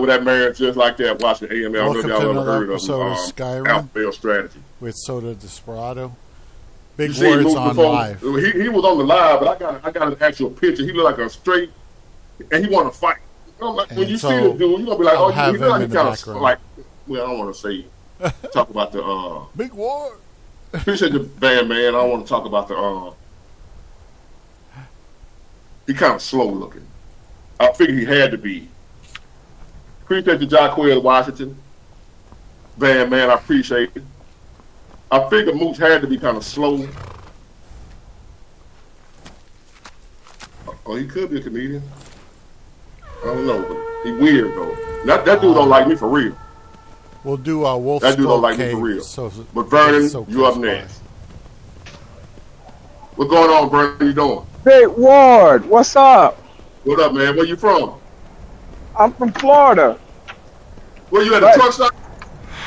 over that man just like that watching AML. I Welcome don't know if to y'all ever another heard of episode of Skyrim Alpha Strategy. with Soda Desperado. Big You words him on before, live. He was on the live, but I got an actual picture. He looked like a straight, and he want to fight. Like, when you so see the dude, you're gonna be like, I'll oh, have he look like him he in the kind of background. like. Well, I don't want to say talk about the Big war. appreciate the band, man. I don't want to talk about the he kind of slow looking. I figured he had to be. Appreciate the Jacqueline Washington band, man. I appreciate it. I figured Moose had to be kind of slow. Oh, he could be a comedian. I don't know, but he weird though. That dude don't like me for real. We'll do Wolf That dude don't like Cave, me for real. So, But Vernon, so you up next. What's going on, Vernon? How you doing? Big Ward, what's up? What up, man? Where you from? I'm from Florida. Where you at the truck stop?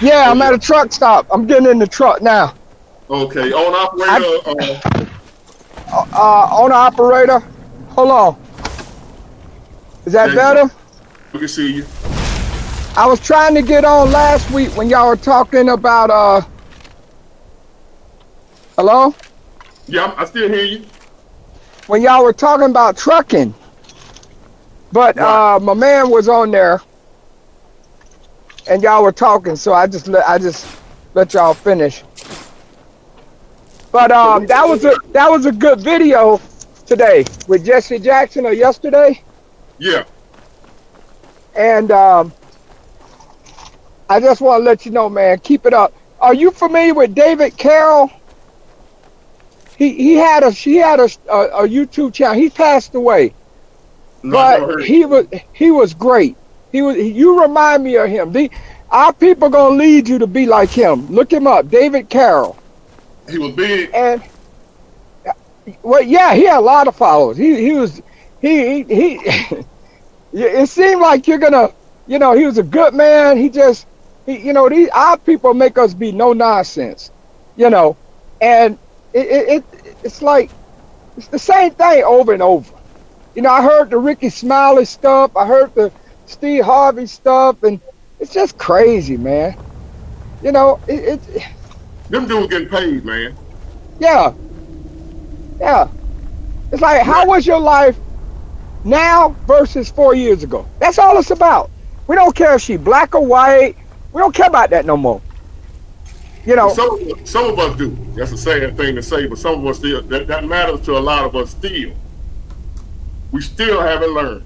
Yeah, I'm at a truck stop. I'm getting in the truck now. Okay, on operator. Owner operator. Hold on. Is that better? We can see you. I was trying to get on last week when y'all were talking about hello? Yeah, I still hear you. When y'all were talking about trucking. But right. My man was on there and y'all were talking, so I just let y'all finish. But that was a good video today with Jesse Jackson or yesterday. Yeah. And I just want to let you know, man, keep it up. Are you familiar with David Carroll? He had a YouTube channel. He passed away, but he was great. You remind me of him. Our people gonna lead you to be like him. Look him up, David Carroll. He was big. And well, yeah, he had a lot of followers. It seemed like you're gonna, he was a good man. Our people make us be no nonsense, and it's like, it's the same thing over and over. I heard the Ricky Smiley stuff. I heard the Steve Harvey stuff, and it's just crazy, man. Them dudes getting paid, man. Yeah. It's like, how was your life now versus 4 years ago? That's all it's about. We don't care if she black or white. We don't care about that no more. Some of us do. That's a sad thing to say, but some of us still, that matters to a lot of us still. We still haven't learned.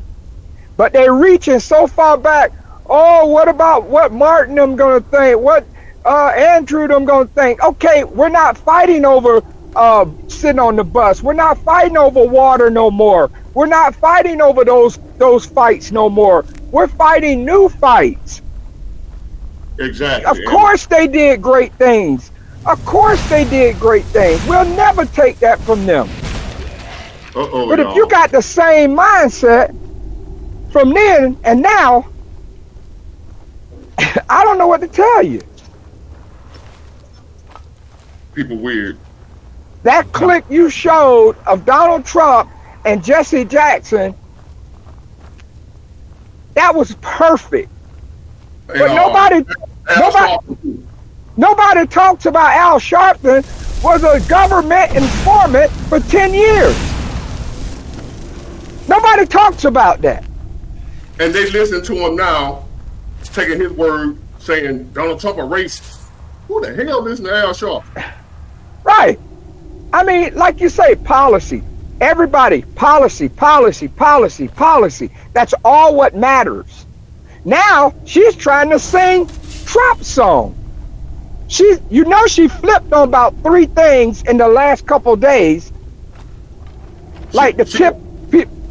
But they're reaching so far back. Oh, what about what Martin them gonna think? What Andrew them gonna think? Okay, we're not fighting over sitting on the bus. We're not fighting over water no more. We're not fighting over those fights no more. We're fighting new fights. Exactly. Of course they did great things. We'll never take that from them. But if you got the same mindset from then and now, I don't know what to tell you. People weird. That clip you showed of Donald Trump and Jesse Jackson, that was perfect. But nobody talks about Al Sharpton was a government informant for 10 years. Nobody talks about that. And they listen to him now, taking his word, saying Donald Trump a racist. Who the hell listen to Al Sharpton? Right. I mean, like you say, policy. Everybody, policy. That's all what matters. Now, she's trying to sing Trump's song. She flipped on about 3 things in the last couple days. Like the tip.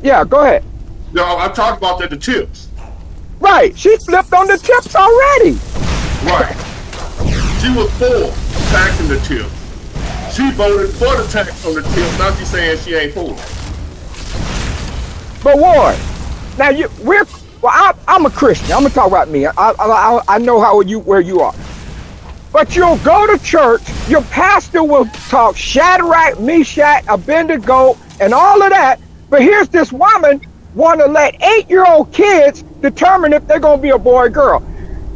Yeah, go ahead. No, I talked about the tips. Right. She flipped on the tips already. Right. She was for taxing the tips. She voted for the tax on the tips. Now she's saying she ain't for it. But Ward, now I'm a Christian. I'm gonna talk about me. I know where you are. But you'll go to church. Your pastor will talk Shadrach, Meshach, Abednego, and all of that. But here's this woman want to let 8-year-old kids determine if they're going to be a boy or girl.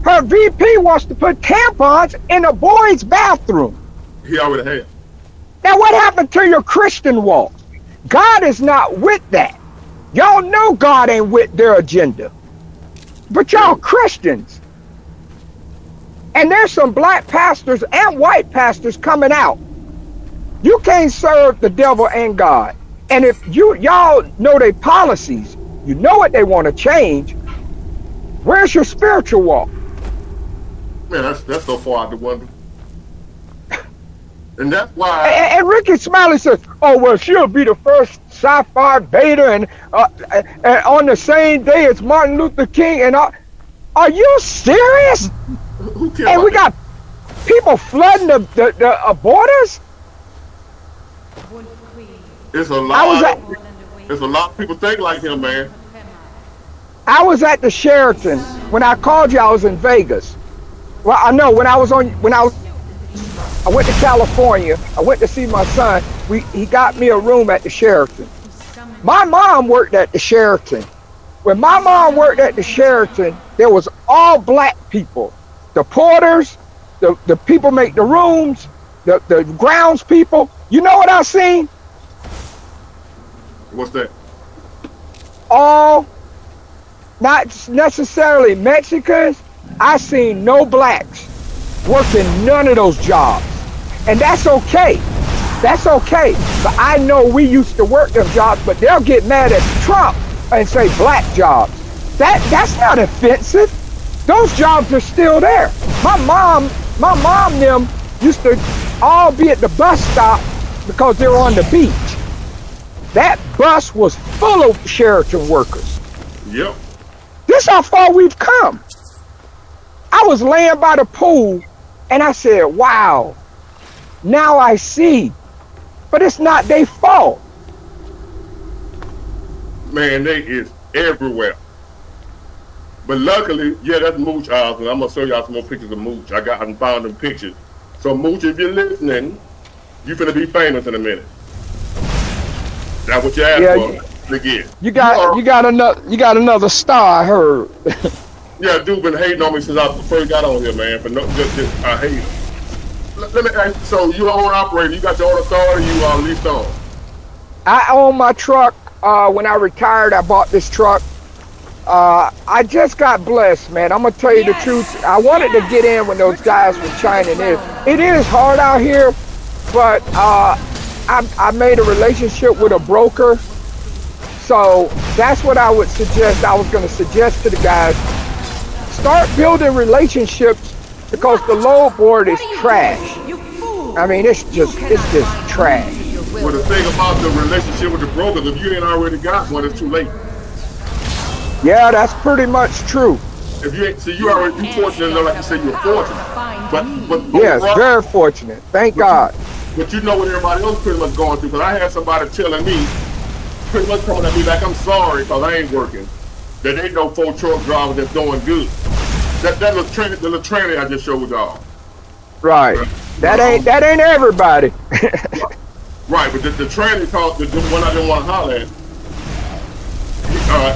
Her VP wants to put tampons in a boy's bathroom. He already had. Now, what happened to your Christian walk? God is not with that. Y'all know God ain't with their agenda. But y'all Christians. And there's some black pastors and white pastors coming out. You can't serve the devil and God. And if y'all know their policies, you know what they want to change, where's your spiritual walk? Man, that's so far out the window. And that's why. And Ricky Smiley says, "Oh well, she'll be the first sci-fi beta, and on the same day as Martin Luther King." And are you serious? Who cares? And we got people flooding the borders. It's a lot. There's a lot of people think like him, man. I was at the Sheraton when I called you. I was in Vegas. Well, I know I went to California. I went to see my son. He got me a room at the Sheraton. My mom worked at the Sheraton. When my mom worked at the Sheraton, there was all black people. The porters, the people make the rooms, the grounds people. You know what I seen? What's that? All, not necessarily Mexicans. I seen no blacks working none of those jobs. And that's okay. That's okay. But I know we used to work them jobs, but they'll get mad at Trump and say black jobs. That's not offensive. Those jobs are still there. My mom them used to all be at the bus stop because they were on the beach. That bus was full of Sheraton workers. Yep. This is how far we've come. I was laying by the pool and I said, wow, now I see. But it's not their fault. Man, they is everywhere. But luckily, yeah, that's Mooch House, and I'm gonna show y'all some more pictures of Mooch. I found them pictures. So Mooch, if you're listening, you finna be famous in a minute. That's what you asked for. Again. You got another star, I heard. Yeah, dude been hating on me since I first got on here, man. But no, just I hate it. Let me ask you, so you own operator, you got your own authority, you leased on? I own my truck. When I retired, I bought this truck. I just got blessed, man. I'm gonna tell you the truth. I wanted to get in when those guys were chiming in. It is hard out here, but I made a relationship with a broker. So that's what I would suggest. I was gonna suggest to the guys, start building relationships, because the load board is trash. I mean, it's just trash. Well, the thing about the relationship with the brokers, if you ain't already got one, it's too late. Yeah, that's pretty much true. If you ain't, so you fortunate enough, like you say, you're fortunate. But yes, very fortunate. Thank God. But you know what everybody else pretty much going through. Because I had somebody telling me, pretty much coming at me like, I'm sorry because I ain't working. That ain't no 4 truck drivers that's doing good. That little training I just showed y'all. Right. That ain't everybody. Right, but the training called the one I didn't want to holler at.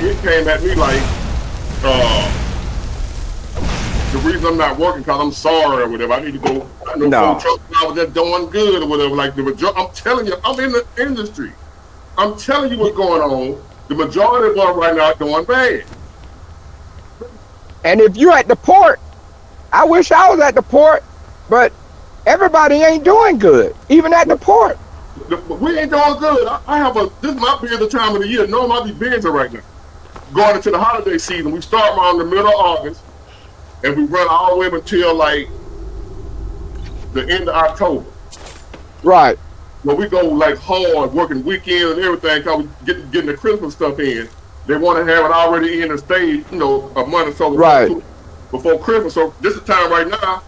It came at me like, the reason I'm not working because I'm sorry or whatever. I need to go. I know 4 truck drivers that's doing good or whatever. Like I'm telling you, I'm in the industry. I'm telling you what's going on. The majority of them right now are doing bad. And if you're at the port, I wish I was at the port, but everybody ain't doing good, even at the port. We ain't doing good. This might be the time of the year. No, I might be busy right now. Going into the holiday season, we start around the middle of August, and we run all the way until like the end of October. Right. When we go like hard, working weekends and everything, because we getting the Christmas stuff in. They want to have it already in the stage, a month or so before Christmas. So this is the time right now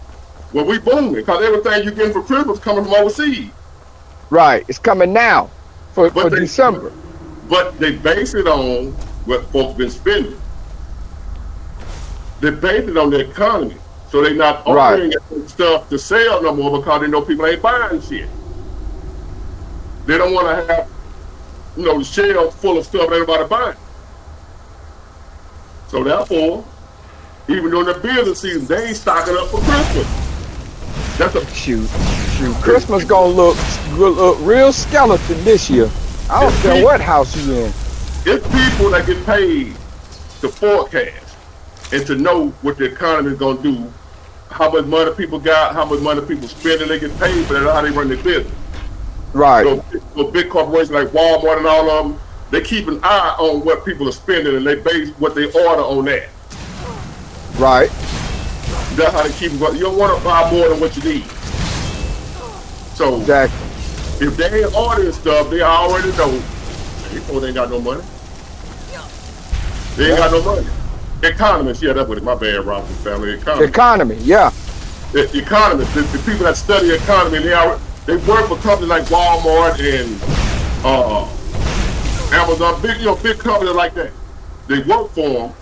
where we booming, because everything you getting for Christmas coming from overseas. Right, it's coming now for December. But they base it on what folks been spending. They base it on the economy, so they not offering stuff to sell no more because they know people ain't buying shit. They don't want to have, the shelves full of stuff everybody buying. So therefore, even during the business season, they ain't stocking up for Christmas. That's a Shoot. Christmas gonna look real skeleton this year. I don't care what house you in. It's people that get paid to forecast and to know what the economy is gonna do, how much money people got, how much money people spend, and they get paid for that, how they run their business. Right. So big corporations like Walmart and all of them, they keep an eye on what people are spending and they base what they order on that. Right. That's how they keep it going. You don't want to buy more than what you need. So Exactly. if they ain't ordering stuff, they already know. They ain't got no money. They ain't got no money. Economists, yeah, that's what it. My bad, Robinson family. Economy, yeah. The economists, the people that study economy, they work for companies like Walmart and Amazon, big companies like that. They work for them,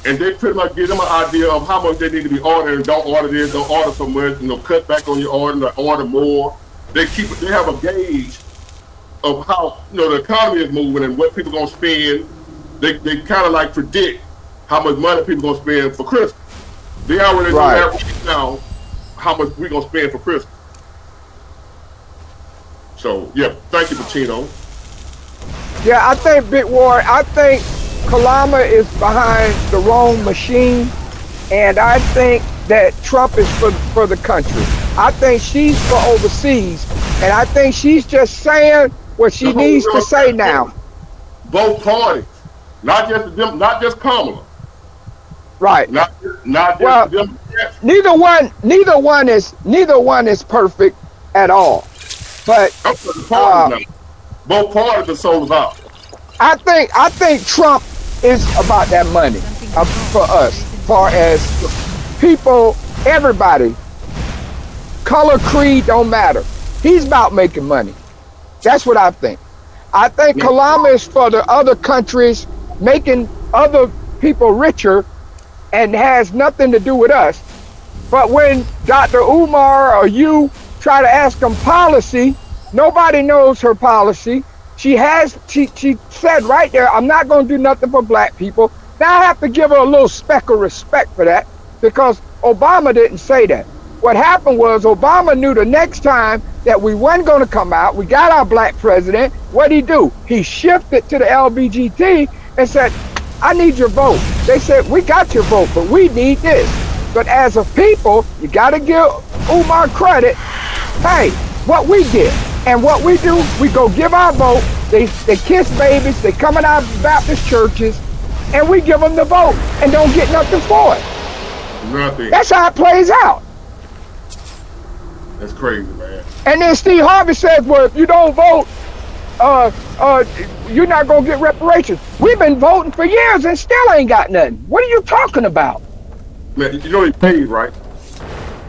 and they pretty much give them an idea of how much they need to be ordering. Don't order this, don't order so much, cut back on your order, order more. They have a gauge of how the economy is moving and what people gonna spend. They kind of like predict how much money people gonna spend for Christmas. They already know that right now how much we gonna spend for Christmas. So yeah, thank you, Pacino. Yeah, I think Big Ward, I think Kalama is behind the wrong machine, and I think that Trump is for the country. I think she's for overseas, and I think she's just saying what she needs to say now. Both parties, not just them, not just Kamala. Right. Not just them. Neither one is perfect at all. But both parties are sold out. I think Trump is about that money for us, far as people, everybody, color, creed, don't matter. He's about making money. That's what I think. I think Kalama is for the other countries, making other people richer, and has nothing to do with us. But when Dr. Umar or you try to ask them policy, nobody knows her policy. She said right there, I'm not going to do nothing for black people. Now I have to give her a little speck of respect for that, because Obama didn't say that. What happened was Obama knew the next time that we weren't going to come out, we got our black president, what'd he do? He shifted to the LBGT and said, I need your vote. They said, we got your vote, but we need this. But as a people, you got to give Umar credit. Hey, what we did and what we do, we go give our vote. They kiss babies, they come in our Baptist churches, and we give them the vote and don't get nothing for it. Nothing. That's how it plays out. That's crazy, man. And then Steve Harvey says, well, if you don't vote, you're not going to get reparations. We've been voting for years and still ain't got nothing. What are you talking about? Man, you know he paid, right?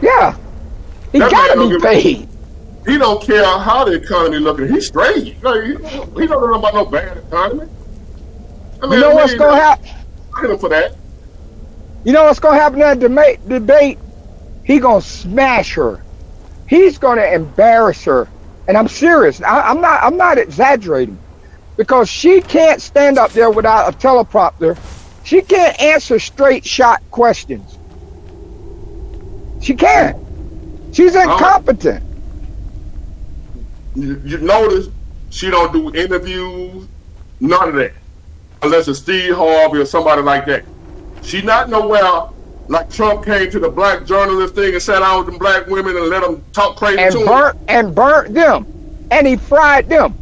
Yeah. He got to be paid. He don't care how the economy looking. He's straight. Like, he don't know about no bad economy. I mean, you know what's going to happen? Look him for that. You know what's going to happen in that debate? He going to smash her. He's going to embarrass her. And I'm serious. I'm not exaggerating, because she can't stand up there without a teleprompter. She can't answer straight shot questions. She can't. She's incompetent. You notice she don't do interviews, none of that, unless it's Steve Harvey or somebody like that. She not nowhere like Trump came to the black journalist thing and sat down with them black women and let them talk crazy to him. And burnt them, and he fried them.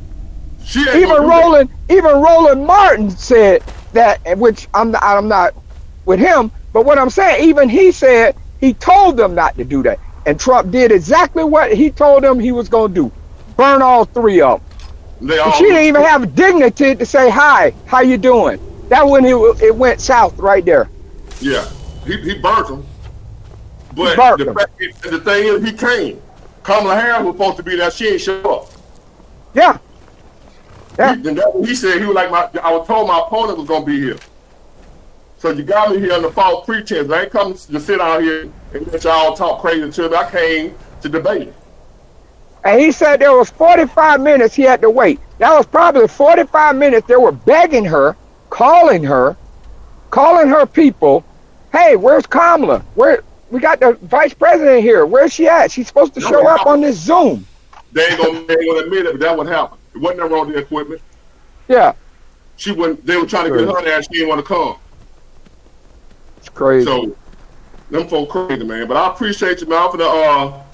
Even Roland Martin said that, which I'm not with him, but what I'm saying, even he said he told them not to do that, and Trump did exactly what he told them he was going to do. Burn all three of them. She didn't even have dignity to say hi, how you doing? That when it went south right there. Yeah, he burnt them. But the thing is, he came. Kamala Harris was supposed to be there. She ain't show up. Yeah. He said he was like, I was told my opponent was gonna be here. So you got me here on the false pretense. I ain't come to sit out here and let y'all talk crazy to me. I came to debate. And he said there was 45 minutes he had to wait. That was probably 45 minutes they were begging her, calling her calling her people, hey, where's Kamala? We got the vice president here. Where's she at? She's supposed to show up on this Zoom. They ain't gonna admit it, but that's what happened. It wasn't nothing wrong with the equipment. Yeah. She wouldn't. They were trying to get her there. She didn't want to come. It's crazy. So them folk crazy, man. But I appreciate you, man. I'm gonna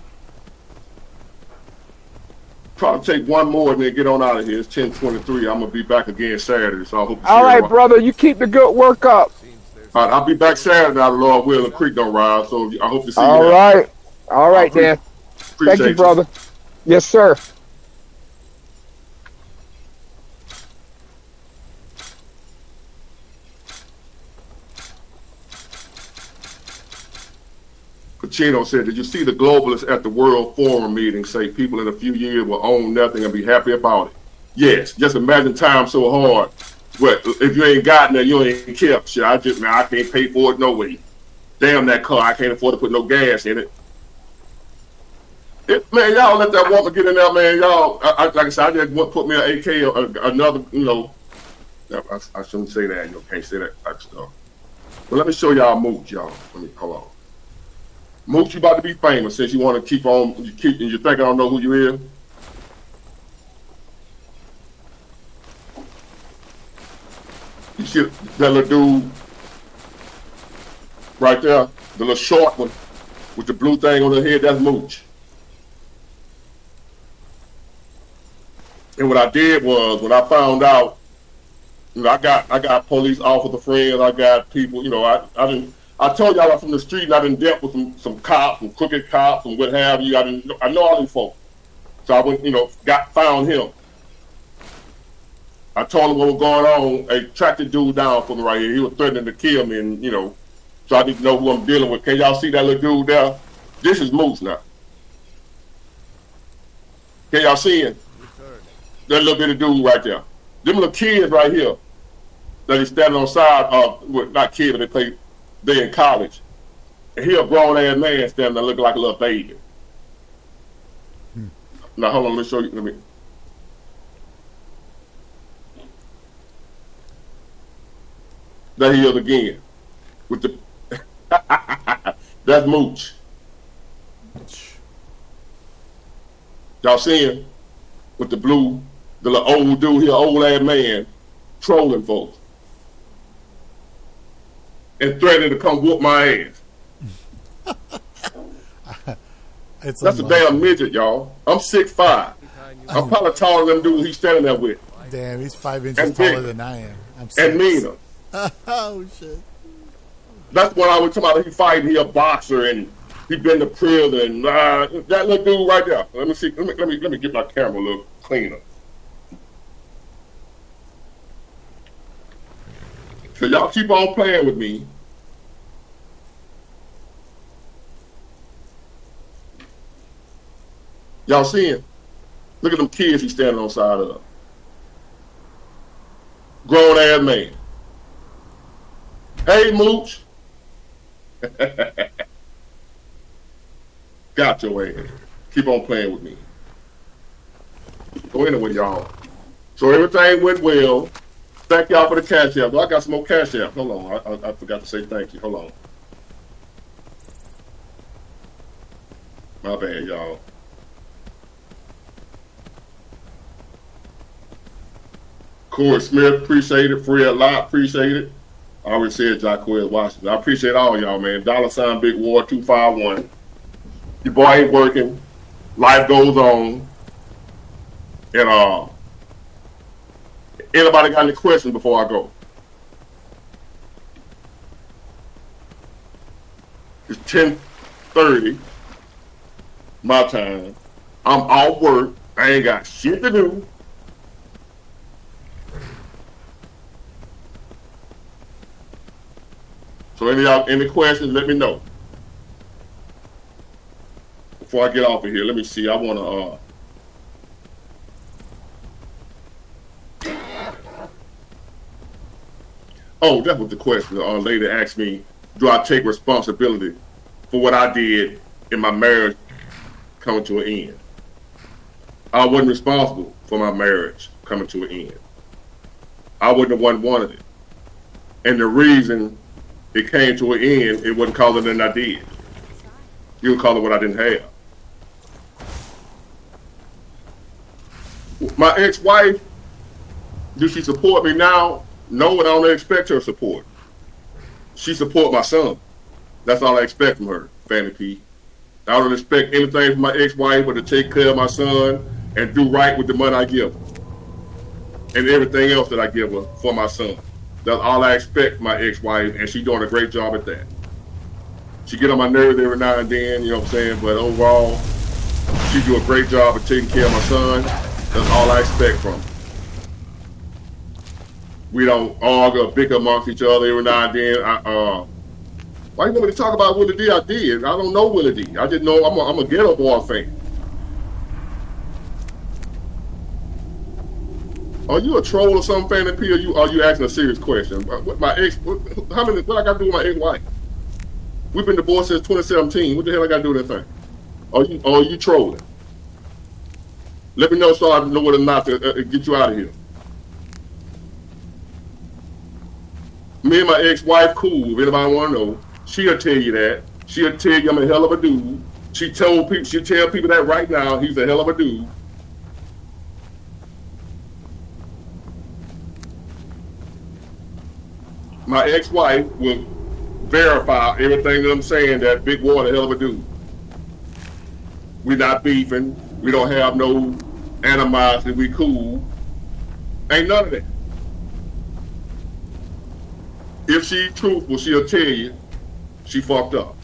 try to take one more and then get on out of here. It's 10:23. I'm gonna be back again Saturday, so I hope. All right, brother. You keep the good work up. All right, I'll be back Saturday now. The Lord will. The creek don't rise, so I hope to see you. All right, Dan. Thank you, brother. Yes, sir. Pacino said, did you see the globalists at the World Forum meeting say people in a few years will own nothing and be happy about it? Yes. Just imagine time so hard. What if you ain't gotten there, you ain't kept shit. I can't pay for it no way. Damn that car, I can't afford to put no gas in it. Man, y'all let that woman get in there, man. Y'all, like I said, I just want to put me an AK or another, I shouldn't say that. You can't say that type of stuff. But let me show y'all Mooch, y'all. Hold on. Mooch, you about to be famous since you want to keep on, you think I don't know who you is? You see that little dude right there, the little short one with the blue thing on the head, that's Mooch. And what I did was, when I found out, I got police officer friends, I got people, I told y'all I'm from the street and I done dealt with some cops, some crooked cops and what have you. I know all them folks. So I went, found him. I told him what was going on. They tracked the dude down for me right here. He was threatening to kill me, and so I didn't know who I'm dealing with. Can y'all see that little dude there? This is Moose now. Can y'all see him? That little bitty dude right there. Them little kids right here that he's standing on the side of, not kids, but they in college. And he a grown ass man standing there looking like a little baby. Now hold on, let me show you. There he is again. With the that's Mooch. Y'all see him? With the blue, the little old dude here, old ass man, trolling folks. And threatening to come whoop my ass. That's a damn midget, y'all. I'm 6'5". I'm probably taller than the dude he's standing there with. Damn, he's 5 inches taller than I am. I'm 6. And meaner. Oh shit. That's when I was talking about he fighting, he a boxer and he been to prison. That little dude right there. Let me see. Let me get my camera a little cleaner. So y'all keep on playing with me. Y'all see him? Look at them kids he's standing on the side of. Grown ass man. Hey, Mooch. Got your ass. Keep on playing with me. So anyway, y'all. So everything went well. Thank y'all for the cash app. I got some more cash app. Hold on. I forgot to say thank you. Hold on. My bad, y'all. Corey Smith, appreciate it. Fred Lott, appreciate it. I already said Jacquez Washington. I appreciate all y'all, man. $ Big War 251. Your boy ain't working. Life goes on. And anybody got any questions before I go? It's 10:30 my time. I'm off work. I ain't got shit to do. So any questions, let me know. Before I get off of here, let me see. I want to... Oh, that was the question. A lady asked me, do I take responsibility for what I did in my marriage coming to an end? I wasn't responsible for my marriage coming to an end. I wasn't the one wanted it. And the reason it came to an end, it wasn't calling it I did. You would call it what I didn't have. My ex-wife, does she support me now? No, and I don't expect her support. She support my son. That's all I expect from her, Fanny P. I don't expect anything from my ex-wife but to take care of my son and do right with the money I give her. And everything else that I give her for my son. That's all I expect from my ex-wife, and she's doing a great job at that. She get on my nerves every now and then, you know what I'm saying? But overall, she do a great job of taking care of my son. That's all I expect from her. We don't argue or bicker amongst each other every now and then. Why you want me to talk about Willie D? I did. I don't know Willie D. I just know I'm a Ghetto Boy fan. Are you a troll or something, Fanny P? Or are you asking a serious question? My ex, what I got to do with my ex-wife? We've been divorced since 2017. What the hell I got to do with that thing? Are you trolling? Let me know so I know whether or not to get you out of here. Me and my ex-wife cool. If anybody want to know, she'll tell you that. She'll tell you I'm a hell of a dude. She'll tell people that right now. He's a hell of a dude. My ex-wife will verify everything that I'm saying, that Big Water a hell of a dude. We're not beefing. We don't have no animosity. We cool. Ain't none of that. If she's truthful, she'll tell you she fucked up.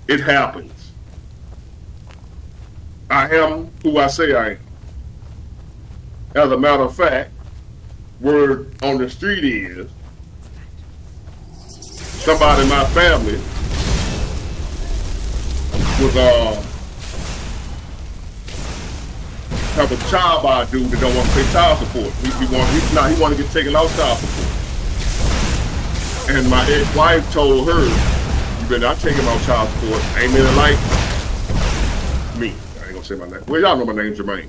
It happens. I am who I say I am. As a matter of fact, word on the street is somebody in my family was have a child by a dude that don't want to pay child support. He want to get taken off child support. And my ex-wife told her, "You better not take him out child support. Ain't many like me." I ain't gonna say my name. Well, y'all know my name, Jermaine.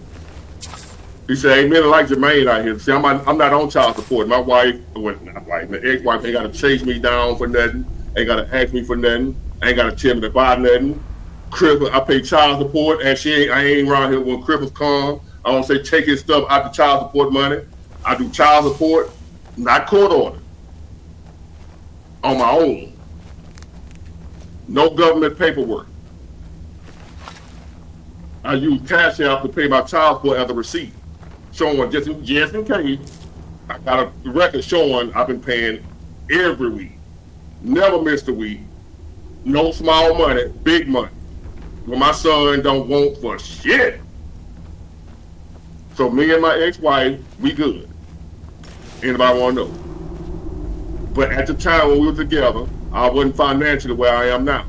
He said, "Ain't many like Jermaine out here." See, I'm not on child support. My wife, my ex-wife, ain't got to chase me down for nothing. Ain't got to ask me for nothing. Ain't got to tell me to buy nothing. Christmas, I pay child support, and I ain't around here when Christmas comes. I don't say take his stuff out the child support money. I do child support, not court order. On my own. No government paperwork. I use Cash App to pay my child support as a receipt, showing just in case. I got a record showing I've been paying every week. Never missed a week. No small money, big money. Well, my son don't want for shit. So me and my ex-wife, we good. Anybody want to know? But at the time when we were together, I wasn't financially where I am now.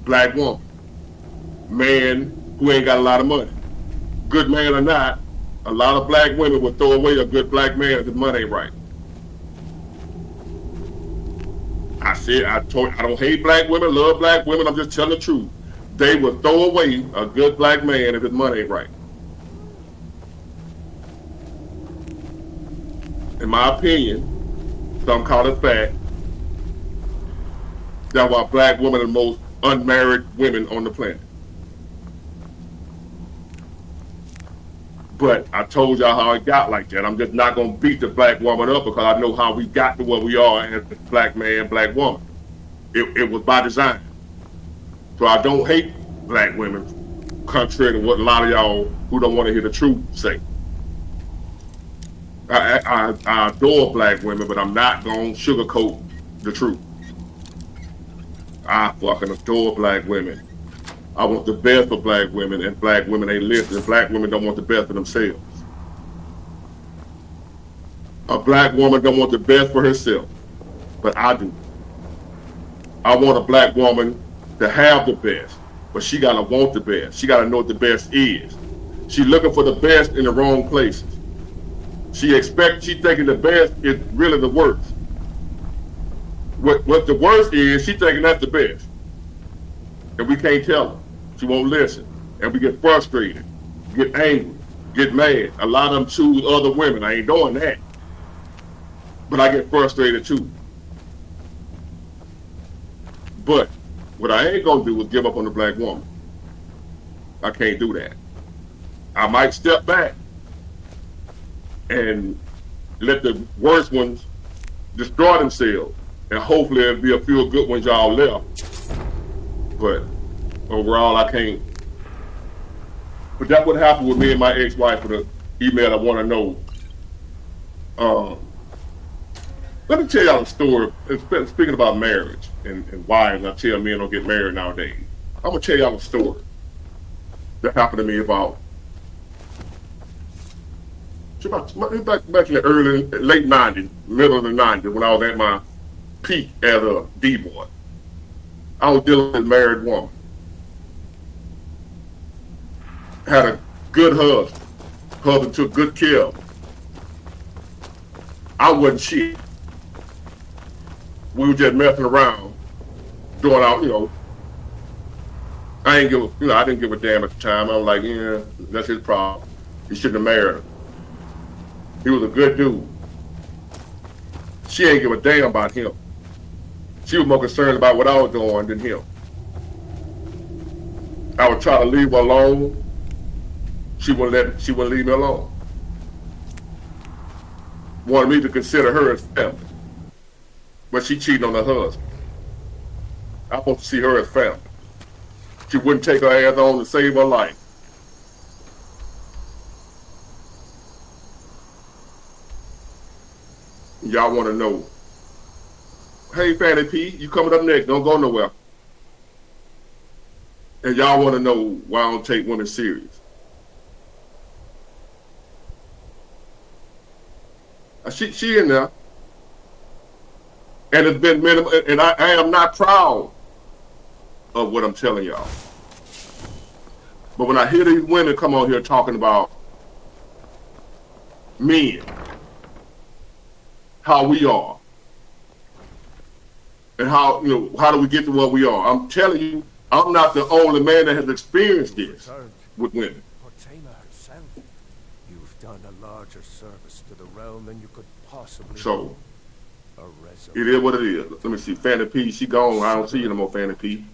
Black woman. Man who ain't got a lot of money. Good man or not, a lot of black women will throw away a good black man if his money ain't right. I don't hate black women, love black women, I'm just telling the truth. They will throw away a good black man if his money ain't right. In my opinion, some call it fact, that's why black women are the most unmarried women on the planet. But I told y'all how it got like that. I'm just not going to beat the black woman up because I know how we got to where we are as a black man, black woman. It was by design. So I don't hate black women, contrary to what a lot of y'all who don't want to hear the truth say. I adore black women, but I'm not going to sugarcoat the truth. I fucking adore black women. I want the best for black women, and black women ain't listening. Black women don't want the best for themselves. A black woman don't want the best for herself, but I do. I want a black woman to have the best, but she gotta want the best. She gotta know what the best is. She looking for the best in the wrong places. She thinking the best is really the worst. What the worst is, she thinking that's the best. And we can't tell her. She won't listen. And we get frustrated, get angry, get mad. A lot of them choose other women. I ain't doing that. but I get frustrated too. But what I ain't gonna do is give up on the black woman. I can't do that. I might step back and let the worst ones destroy themselves, and hopefully there'll be a few good ones y'all left. But overall, I can't. But that's what happened with me and my ex-wife with the email. I want to know. Let me tell y'all a story. Speaking about marriage and wives, I tell men don't get married nowadays. I'm gonna tell y'all a story that happened to me about back in the late '90s, middle of the '90s, when I was at my peak as a D-boy. I was dealing with a married woman. Had a good husband. Husband took good care of her. I wasn't shit. We were just messing around, doing out, I didn't give a damn at the time. I was like, yeah, that's his problem. He shouldn't have married her. He was a good dude. She ain't give a damn about him. She was more concerned about what I was doing than him. I would try to leave her alone. She wouldn't leave me alone. Wanted me to consider her as family. But she cheated on her husband. I was supposed to see her as family. She wouldn't take her ass on to save her life. Y'all want to know, hey, Fanny P, you coming up next. Don't go nowhere. And y'all want to know why I don't take women serious. She in there. And it's been minimal, and I am not proud of what I'm telling y'all. But when I hear these women come on here talking about men, how we are, and how do we get to what we are? I'm telling you, I'm not the only man that has experienced this with women. Portema herself, you've done a larger service to the realm than you could possibly do. So, it is what it is. Let me see. Fanny P, she gone. I don't see you no more, Fanny P.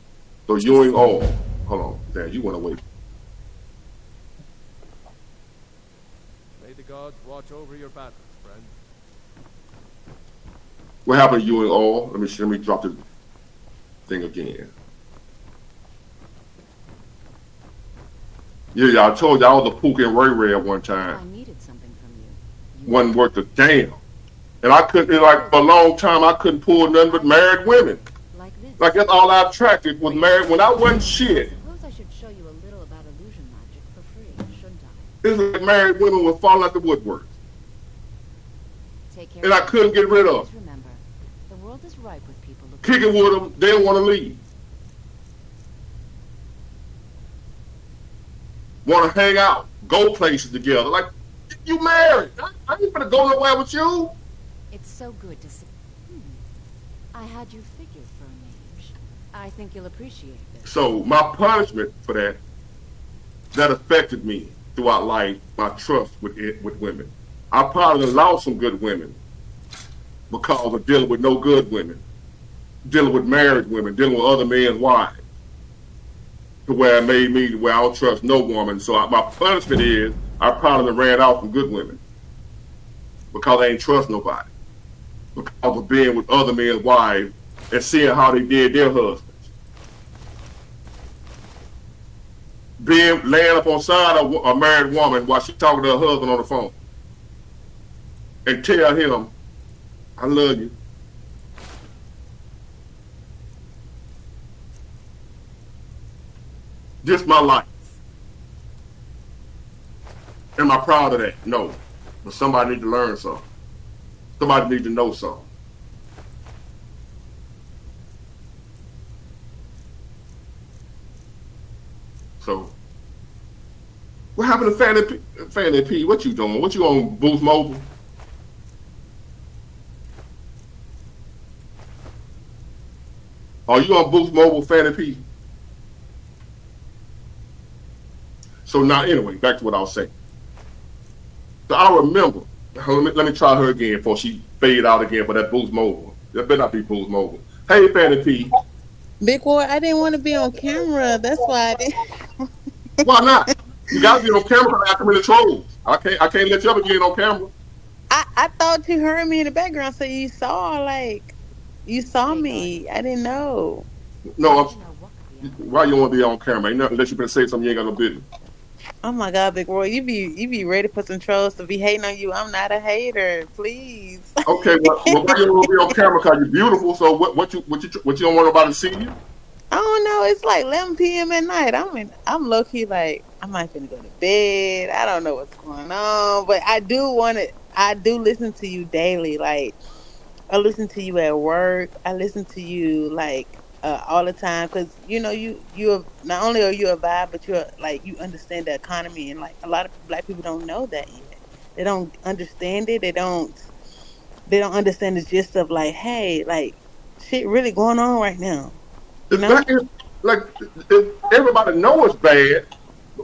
So you ain't all. Hold on. Damn, you went away. May the gods watch over your battles, friend. What happened to you and all? Let me drop the thing again. Yeah, I told you I was a Pook and Ray Ray at one time. I needed something from you. Wasn't worth a damn. And I couldn't, for a long time, I couldn't pull nothing but married women. Like this. Like that's all I attracted was married when I wasn't shit. Suppose I should show you a little about illusion magic for free, shouldn't I? It's like married women were falling out the woodwork. Take care. And I couldn't get rid of them. Remember, the world is ripe with people looking. Kicking with them, they don't want to leave. Want to hang out, go places together. Like, you married. I ain't gonna go nowhere with you. It's so good to see. I had you figured for a mage. I think you'll appreciate this. So my punishment for that affected me throughout life, my trust with women. I probably lost some good women because of dealing with no good women, dealing with married women, dealing with other men's wives, to where it made me to where I don't trust no woman. So my punishment is I probably ran out from good women because I ain't trust nobody, because of being with other men's wives and seeing how they did their husbands. Laying up on side of a married woman while she's talking to her husband on the phone and tell him, I love you. This my life. Am I proud of that? No. But somebody need to learn something. Somebody need to know something. So, what happened to Fanny P? What you doing? What you on Boost Mobile? Are you on Boost Mobile, Fanny P? So now, anyway, back to what I was saying. So I remember Let me try her again before she fade out again for that Boost Mobile. That better not be Boost Mobile. Hey, Fanny P. Big boy, I didn't want to be on camera. That's why I didn't. Why not? You gotta be on camera because I got too many trolls. I can't let you ever get on camera. I thought you heard me in the background, so you saw me. I didn't know. No, You know what could be why you want to be on camera? Ain't nothing unless you been say something you ain't got no business. Oh my God, Big Boy, you be ready for some trolls to be hating on you. I'm not a hater, please. Okay, well why you want to be on camera? Because you're beautiful. So what you don't want nobody to see you? I don't know. It's like 11 p.m. at night. I'm low key like I might finna go to bed. I don't know what's going on, but I do want to. I do listen to you daily. Like I listen to you at work. I listen to you like all the time because you not only are you a vibe, but you're like you understand the economy and like a lot of black people don't know that yet. They don't understand it. They don't understand the gist of like, hey, like shit really going on right now. You It's know? not, like everybody know it's bad,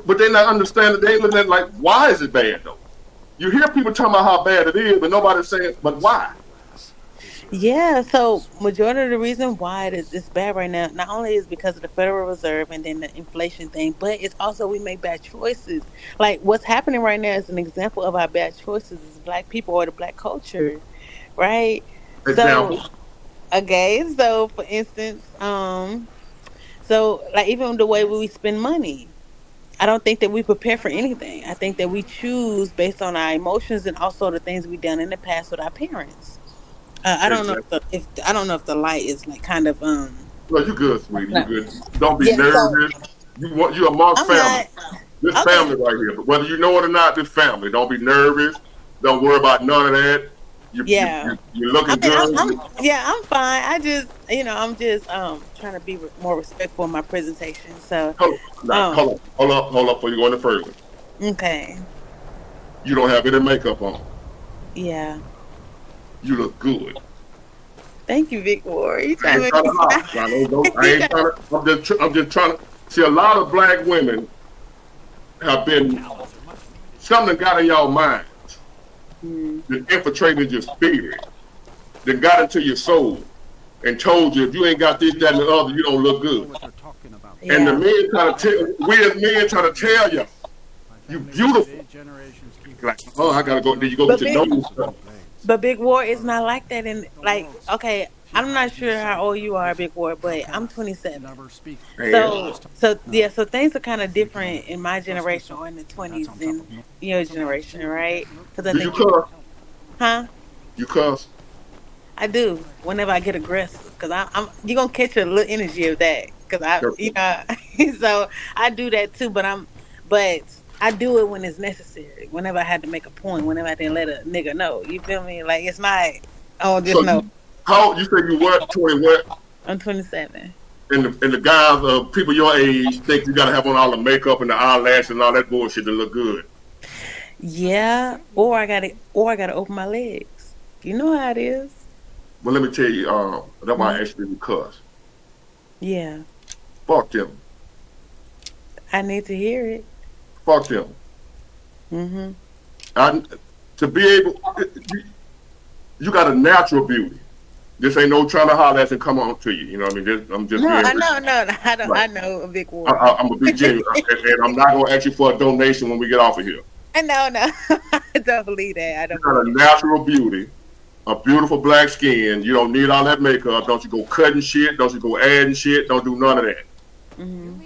but they not understand it. They ain't looking at it like why is it bad though? You hear people talking about how bad it is, but nobody's saying, but why? Yeah, so majority of the reason why it's bad right now, not only is because of the Federal Reserve and then the inflation thing, but it's also we make bad choices. Like what's happening right now is an example of our bad choices as black people or the black culture, right? So Example. okay, so for instance, so like even the way we spend money, I don't think that we prepare for anything. I think that we choose based on our emotions and also the things we've done in the past with our parents. I don't know Example. if I don't know if the light is like kind of Well, you good, sweetie. You no. good. Don't be Yeah, so nervous. You amongst I'm family. not This okay. family right here. But whether you know it or not, this family. Don't be nervous. Don't worry about none of that. Yeah, You're I looking mean good. yeah, I'm fine. I just I'm just trying to be more respectful in my presentation. So Hold on, now, um hold up before you go any further. okay, You don't have any makeup on. yeah. You look good. Thank you, Vic Ward. You I trying to ain't make trying me to lie. I I smile? ain't trying to. I'm just trying to. See, a lot of black women have been something got in y'all mind Mm, that infiltrated your spirit, that got into your soul, and told you if you ain't got this, that, and the other, you don't look good. And the yeah, men try to tell, we as men try to tell you, you beautiful. Like, oh, I gotta go. Then you go get but your Big nose done. but Big Ward is not like that. And like okay, I'm not sure how old you are, Big Ward, but I'm 27. And So yeah, so things are kind of different in my generation or in the 20s in your generation, right? Because I do you think you, cuss? huh? You cuss? I do whenever I get aggressive because I'm you're gonna catch a little energy of that because so I do that too, but I do it when it's necessary. Whenever I had to make a point, whenever I didn't let a nigga know, you feel me? Like it's not oh just So no. how you say you what? 20 what? I'm 27. And the guys, people your age, think you gotta have on all the makeup and the eyelash and all that bullshit to look good. Yeah, or I gotta open my legs. You know how it is. But let me tell you, that's why I Mhm. asked you to cuss. Yeah, Fuck them. I need to hear it. Fuck them. Hmm. I, to be able, you got a natural beauty. This ain't no trying to holler at and come on to you. You know what I mean? I'm just No, being I know, no, I don't. right. I know a big word. I'm gonna be genuine, and I'm not gonna ask you for a donation when we get off of here. I know, no, I don't believe that. I You don't got believe a that. natural beauty, a beautiful black skin. You don't need all that makeup. Don't you go cutting shit. Don't you go adding shit. Don't do none of that. Hmm.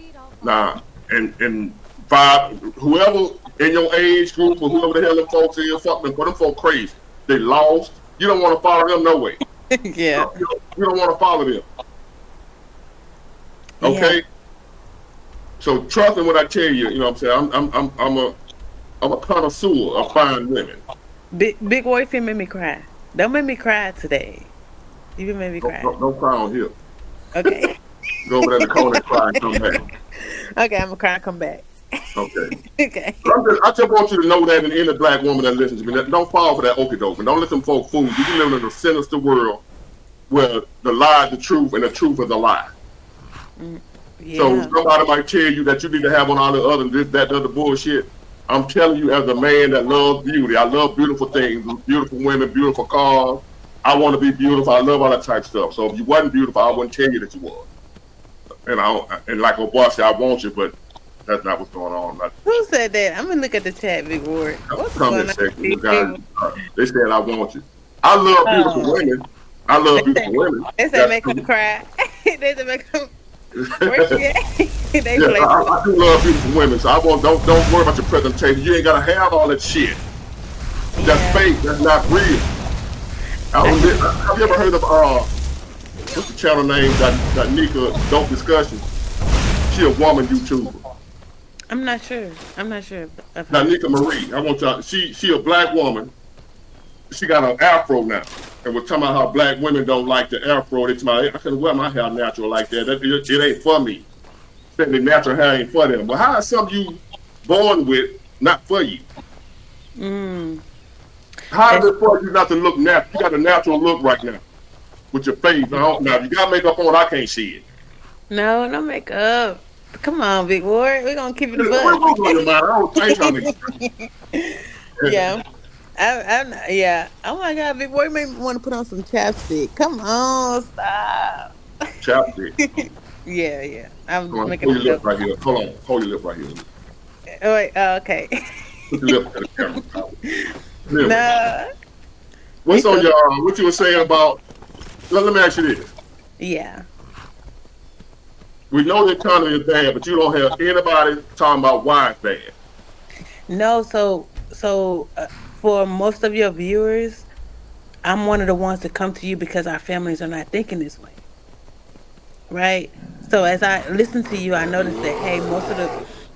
Nah, and vibe, whoever in your age group or whoever the hell them folks is, fuck them, but them folks crazy. They lost. You don't want to follow them no way. Yeah, You don't want to follow them. yeah. Okay? So trust me when I tell you, you know what I'm saying? I'm a connoisseur of fine women. Big boy, fin made me cry. Don't make me cry today. You been made me Don't, cry. don't, don't cry on here. Okay, Go over there in the corner and cry and come back. okay. I'm gonna cry and come back. Okay. Okay. I just want you to know that in any black woman that listens to me, don't fall for that okie doke. Don't let them folk fool you. You live in a sinister world where the lie is the truth and the truth is a lie. So Yeah. somebody might tell you that you need to have on all the other this, that, the other bullshit. I'm telling you, as a man that loves beauty, I love beautiful things, beautiful women, beautiful cars. I want to be beautiful. I love all that type of stuff. So if you wasn't beautiful, I wouldn't tell you that you was. And like a boy said, I want you, but that's not what's going on. Who said that? I'm gonna look at the chat, Big Ward. What's Comment going on, section. The Big guys, Ward? they said I want you. I love beautiful Oh, women. I love beautiful women. they said That's make true. him cry. They said make him. Where she at? They Yeah, play. I do love beautiful women, so I won't. Don't worry about your presentation. You ain't gotta have all that shit. That's Yeah. fake. That's not real. Have you ever heard of what's the channel name that Nika Dope Discussion? She a woman YouTuber. I'm not sure. I'm not sure of Now her. Nika Marie, I want y'all. She a black woman. She got an afro now, and we're talking about how black women don't like the afro. They talking about, I couldn't wear my hair natural like that. It ain't for me. Saying the natural hair ain't for them. But how is something you born with not for you? Mm. How is it for you not to look natural? You got a natural look right now with your face. Now if you got makeup on, I can't see it. No, no makeup. Come on, Big Ward. We're gonna keep it a What buck. goes on your mind? I ain't trying to. Yeah. Yeah. Oh my God, Big Boy, you made me want to put on some chapstick. Come on, stop. Chapstick. Yeah. I'm Come on, making hold a your lip joke. right here. Hold on. Hold your lip right here. Oh, wait, okay. Put your lip to the camera. There we go. No. What's You on so, your? What you were saying about? Let me ask you this. yeah. We know the economy is bad, but you don't have anybody talking about why it's bad. No, for most of your viewers, I'm one of the ones that come to you because our families are not thinking this way, right? So as I listen to you, I notice that hey, most of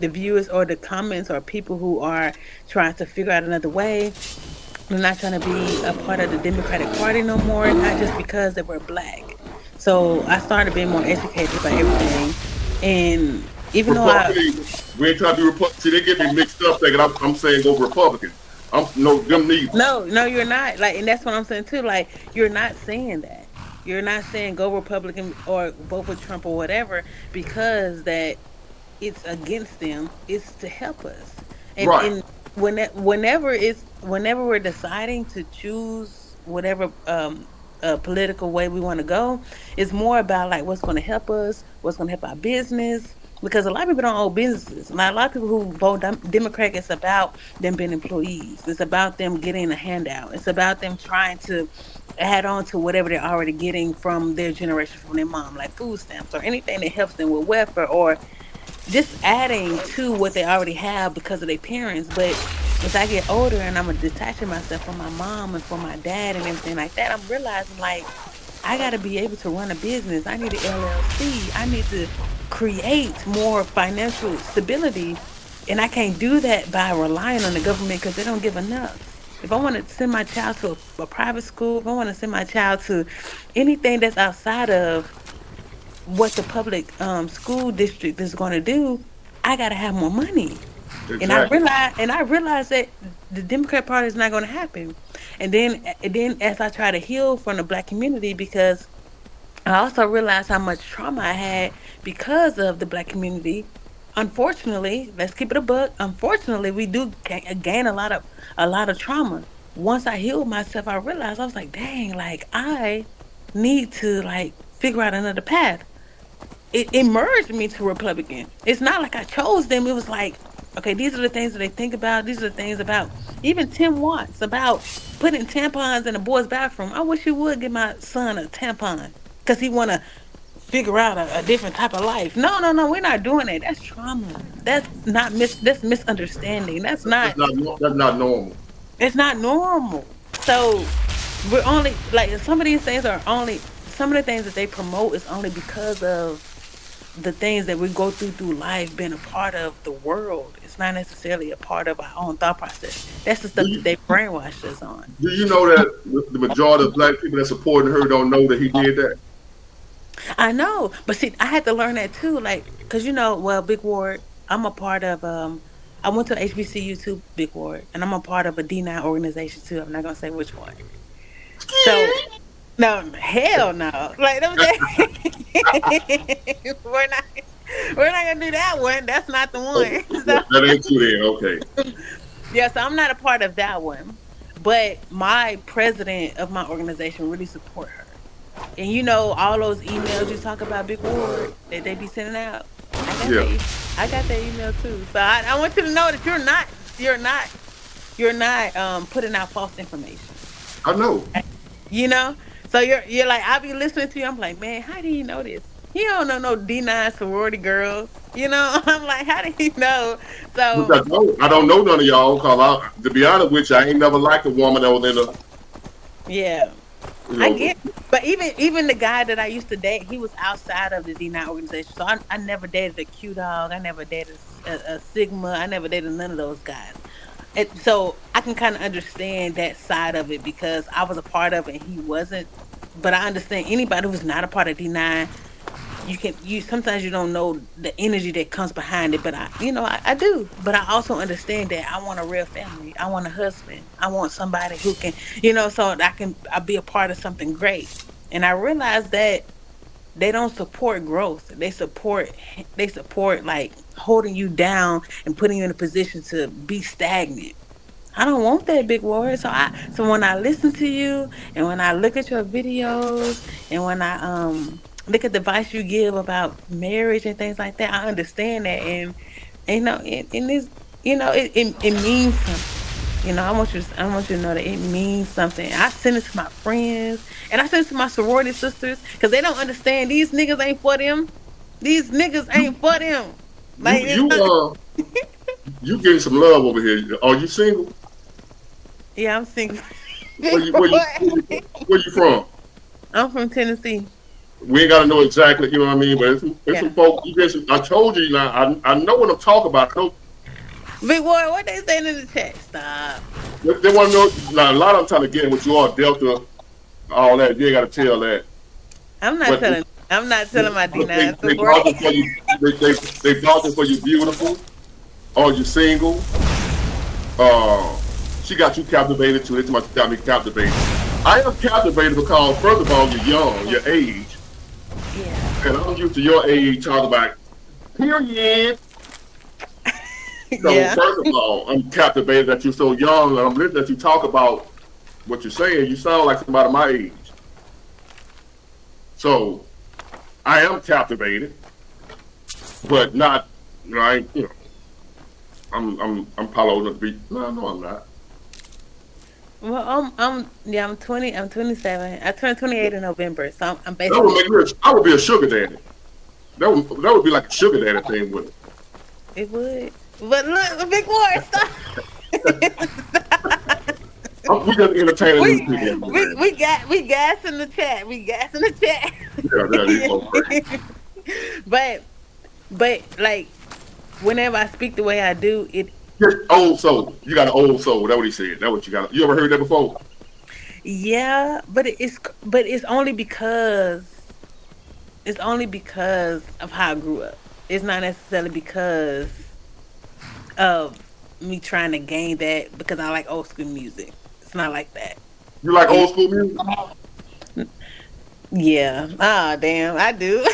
the viewers or the comments are people who are trying to figure out another way. They're not trying to be a part of the Democratic Party no more, not just because they were black. So I started being more educated about everything, and even though I Republican, we ain't trying to be Republican. See, they get me mixed up thinking I'm saying go Republican. I'm no them neither. no, you're not. Like, and that's what I'm saying too. Like, you're not saying that. You're not saying go Republican or vote for Trump or whatever because that it's against them. It's to help us. Right. And whenever we're deciding to choose whatever political way we want to go, it's more about like what's going to help us, what's going to help our business. Because a lot of people don't own businesses. Like, a lot of people who vote Democrat, it's about them being employees. It's about them getting a handout. It's about them trying to add on to whatever they're already getting from their generation, from their mom, like food stamps or anything that helps them with welfare or just adding to what they already have because of their parents. But as I get older and I'm detaching myself from my mom and from my dad and everything like that, I'm realizing like I got to be able to run a business. I need an LLC. I need to create more financial stability. And I can't do that by relying on the government because they don't give enough. If I want to send my child to a private school, if I want to send my child to anything that's outside of what the public school district is going to do, I got to have more money. And I Exactly. realize that the Democrat Party is not going to happen. And then as I try to heal from the black community, because I also realized how much trauma I had because of the black community. Unfortunately, let's keep it a buck. Unfortunately, we do gain a lot of trauma. Once I healed myself, I realized I was like, dang, like I need to like figure out another path. It merged me to Republican. It's not like I chose them. It was like, okay, these are the things that they think about. These are the things about even Tim Watts about putting tampons in a boy's bathroom. I wish you would give my son a tampon because he want to figure out a different type of life. No, we're not doing that. That's trauma. That's misunderstanding. That's not normal. It's not normal. So we're only like some of these things are only some of the things that they promote is only because of the things that we go through life being a part of the world. It's not necessarily a part of our own thought process. That's the Do stuff that you, they brainwashed us on. do you know that the majority of black people that supporting her don't know that he did that? I know, but see, I had to learn that too. Like, cause well, Big Ward, I'm a part of. I went to HBCU too, Big Ward, and I'm a part of a D9 organization too. I'm not gonna say which one. So no, hell no. Like we're not We're not gonna do that one. That's not the Okay. one. So, That ain't you then. Okay. yeah, so I'm not a part of that one. But my president of my organization really support her. And you know all those emails you talk about Big Ward that they be sending out. I got Yeah. I got that email too. So I want you to know that you're not putting out false information. I know. You know? So you're like, I'll be listening to you, I'm like, man, how do you know this? He don't know no D9 sorority girls. You know? I'm like, how do you know? So Because I don't know none of y'all. Cause to be honest with you, I ain't never liked a woman that was in a, yeah. you I know. get, but even the guy that I used to date, he was outside of the D9 organization. So I never dated a Q Dog. I never dated a Sigma. I never dated none of those guys. And so I can kind of understand that side of it because I was a part of it and he wasn't. But I understand anybody who's not a part of D9. You sometimes you don't know the energy that comes behind it, but I do. But I also understand that I want a real family. I want a husband. I want somebody who can, so I'll be a part of something great. And I realized that they don't support growth. They support like holding you down and putting you in a position to be stagnant. I don't want that, Big Warrior. So when I listen to you and when I look at your videos and when I look at the advice you give about marriage and things like that, I understand that and this it means something. I want you to know that it means something. I send it to my friends and I send it to my sorority sisters because they don't understand these niggas ain't for them. These niggas ain't for them. You Like it's you not, uh you getting some love over here. Are you single? yeah, I'm single. Where you from? I'm from Tennessee. We ain't gotta know exactly, you know what I mean? But it's Yeah. some folks. I told you now. I know what I'm talking about. I know, Big boy, what they saying in the chat? Stop. they want to know. Now a lot of them trying to get in with you all Delta, all that. You ain't gotta tell that. I'm not But telling. I'm not telling my they D9 vouching support. for you. They vouching for you beautiful. Are you single? She got you captivated too. This much got me captivated. I am captivated because first of all, you're young, your age, Yeah. and I'm used to your age talking about period. So Yeah. first of all, I'm captivated that you're so young, and I'm listening to you talk about what you're saying. You sound like somebody my age. So I am captivated, but not. I ain't, I'm probably old enough to be. No, I'm not. Well, I'm 20. I'm 27. I turned 28 in November, so I'm That would basically make me. I would be a sugar daddy. That would be like a sugar daddy thing with it. it would. But look, Big boy, stop. We just entertaining we, these people. we gas in the chat. We gas in the chat. Yeah, these folks crazy. but like whenever I speak the way I do, it Yes, old soul. You got an old soul. That's what he said. That's what you got. You ever heard that before? yeah, but it's only because of how I grew up. It's not necessarily because of me trying to gain that because I like old school music. It's not like that. You like It, old school music? yeah. Ah, damn, I do.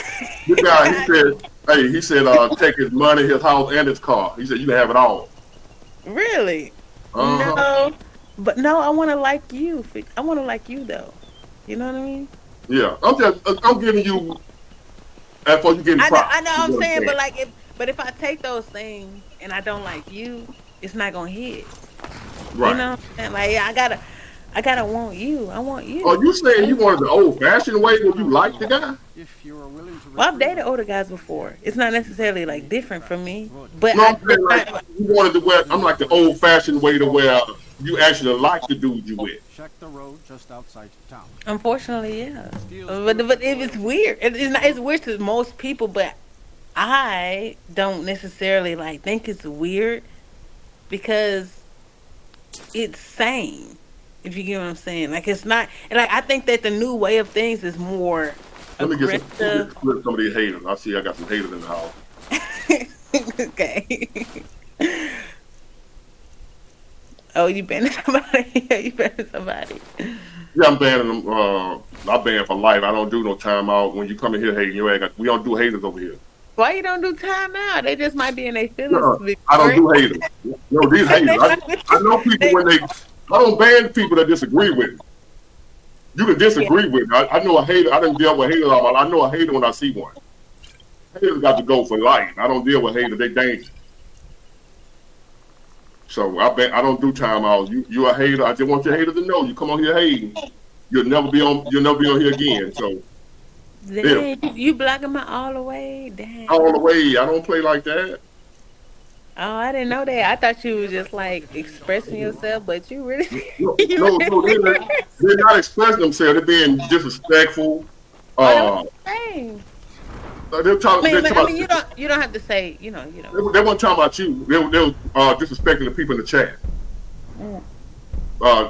This guy, he said, take his money, his house, and his car. He said, you can have it all. Really? Uh-huh. No. But no, I want to like you. I want to like you though. You know what I mean? Yeah. I'm giving you, and for you getting props. I know. You I'm know what saying, I'm but like, if I take those things and I don't like you, it's not gonna hit. Right. You know what I'm saying? Like, yeah, I gotta want you. I want you. Are you saying you wanted the old fashioned way when you liked the guy? If you are willing to Well, I've dated older guys before. It's not necessarily like different from me, but No, I'm saying like you wanted to wear. I'm like the old fashioned way to wear. You actually like the dude you with. check the road just outside town. unfortunately, yeah. But if it's weird, it's weird to most people, but I don't necessarily like think it's weird because it's sane. If you get what I'm saying, like it's not like I think that the new way of things is more Let me get aggressive. some of these haters. I see I got some haters in the house. Okay. Oh, you banning somebody? You banning somebody? Yeah, I'm banning them. I ban for life. I don't do no time out. When you come in here hating, we don't do haters over here. Why you don't do time out? They just might be in their No, feelings. I don't do haters. No, these haters. I know people when they. I don't ban people that disagree with me. You can disagree with me. I know a hater. I didn't deal with haters all my life. I know a hater when I see one. Haters got to go for life. I don't deal with haters. They dangerous. So I don't do time out. You a hater. I just want your haters to know. You come on here hating, you'll never be on here again. So Dang, you blocking my all the way? Dang. all the way. I don't play like that. Oh, I didn't know that. I thought you was just like expressing yourself, but you really, No, you no, really. they're not expressing themselves. They're being disrespectful. Dang. They're talking. I mean, you don't have to say, you know. They weren't talking about you. They were disrespecting the people in the chat. Mm.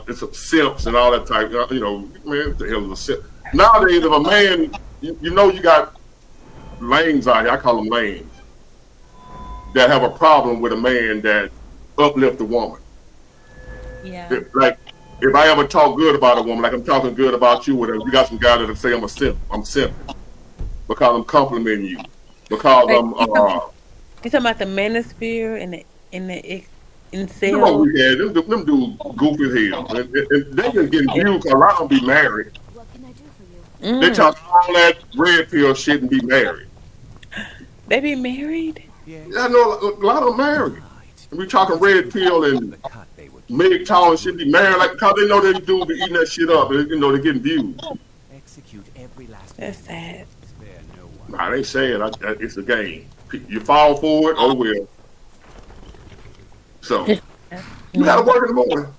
It's a simps and all that type. You know, man, what the hell is a simp? Nowadays, if a man, you know, you got lames out here. I call them lames that have a problem with a man that uplift a woman. Yeah. Like, if I ever talk good about a woman, like I'm talking good about you, whatever, you got some guys that say I'm a simp. I'm simp because I'm complimenting you. Because Like, I'm. You talking about the manosphere and the You know incel? we had them dudes goofy as hell, and they just getting views. A lot of them be married. What can I do for you? They talk all that red pill shit and be married. They be married? Yeah, I know a lot of them married. And we talking red pill and The cut they would Meg tall and shit be married, like because they know they do be eating that shit up, and you know they getting views. execute every last That's sad. spare no one. Nah, they saying it's a game. You fall for it, oh well. So you gotta work in the morning.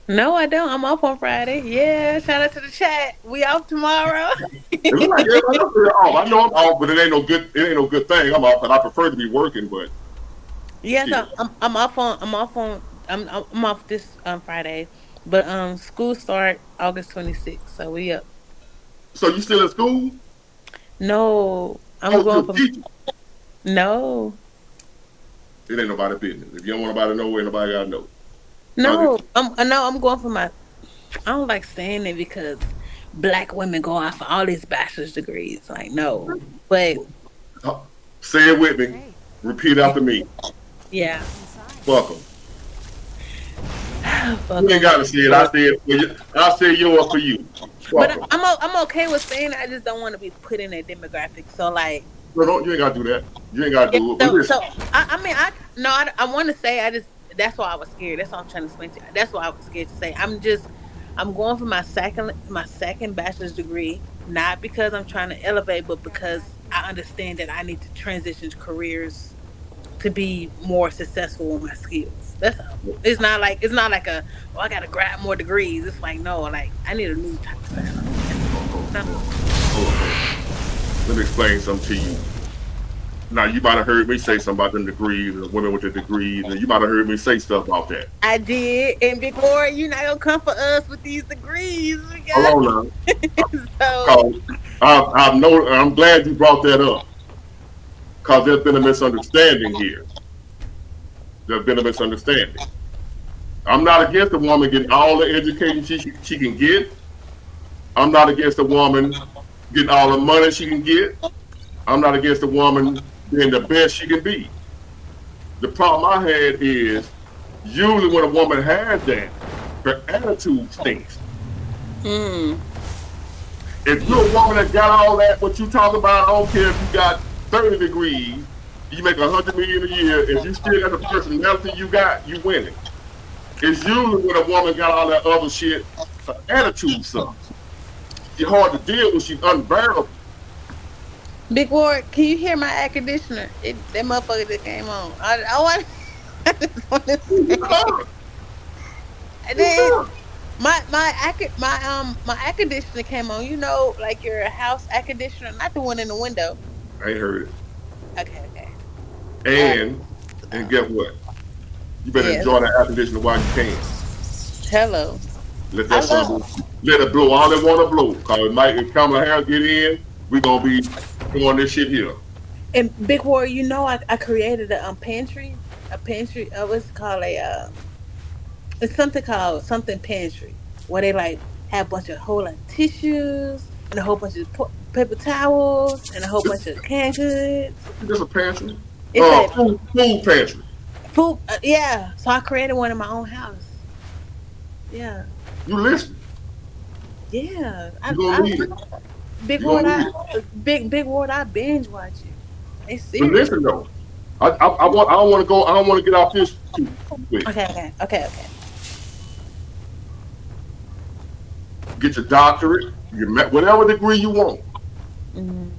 No, I don't. I'm off on Friday. Yeah, shout out to the chat. We off tomorrow. It look like everybody else is off. I know I'm off, but it ain't no good. It ain't no good thing. I'm off, and I prefer to be working. But Yeah, so I'm off this Friday, but school start August 26th. So we up. so you still in school? No, I'm Oh, going you're for a teacher. no, It ain't nobody business. If you don't want nobody to know, ain't nobody gotta know. no. I'm going for my. I don't like saying it because black women go out for all these bachelor's degrees. Like no, but Say it with me. Repeat after me. yeah. Fuck 'em. Fuck You ain't 'em. gotta say it. I say it for you. I say yours for you. But Fuck 'em. I'm okay with saying it. I just don't want to be put in that demographic. So like. No, no, you ain't gotta do that. You ain't gotta do it. But listen, I want to say that's why I was scared. That's what I'm trying to explain to you. That's why I was scared to say. I'm going for my second bachelor's degree, not because I'm trying to elevate, but because I understand that I need to transition careers to be more successful with my skills. That's all. It's not like I gotta grab more degrees. It's like no, like I need a new type of salary. hold on. Let me explain something to you. Now you might have heard me say something about them degrees and women with the degrees, and you might have heard me say stuff about that. I did, and Big Boy, you're not gonna come for us with these degrees. Hold on now. So 'Cause I'm glad you brought that up. Because there's been a misunderstanding here. There's been a misunderstanding. I'm not against a woman getting all the education she can get. I'm not against a woman getting all the money she can get. I'm not against a woman being the best she can be. The problem I had is usually when a woman has that, her attitude stinks. If you're a woman that got all that, what you talking about, I don't care if you got 30 degrees, you make $100 million a year, if you still got the personality you got, you winning. It's usually when a woman got all that other shit, her attitude sucks. She's hard to deal with, she's unbearable. Big Ward, can you hear my air conditioner? That motherfucker just came on. I just want to say. And then my air conditioner came on. You know, like your house air conditioner, not the one in the window. I ain't heard it. Okay. And guess what? You better Yes. enjoy that air conditioner while you can. Hello. Let that let it blow all it want to blow. Cause if Kamala Harris get in, we gonna be doing this shit here. And Big War, you know, I created a pantry. What's it called? It's something called something pantry, where they like have a bunch of whole lot of tissues and a whole bunch of paper towels and a whole bunch of canned goods. It's just a pantry. It's a Food pantry. food. Yeah. So I created one in my own house. Yeah. You listen. Yeah. You gonna need it. Big You Ward. gonna need it. Big Ward. I binge watch you. It's But serious. listen though, I want. I don't want to go. I don't want to get off this too quick. Okay. Get your doctorate. Whatever degree you want. Hmm.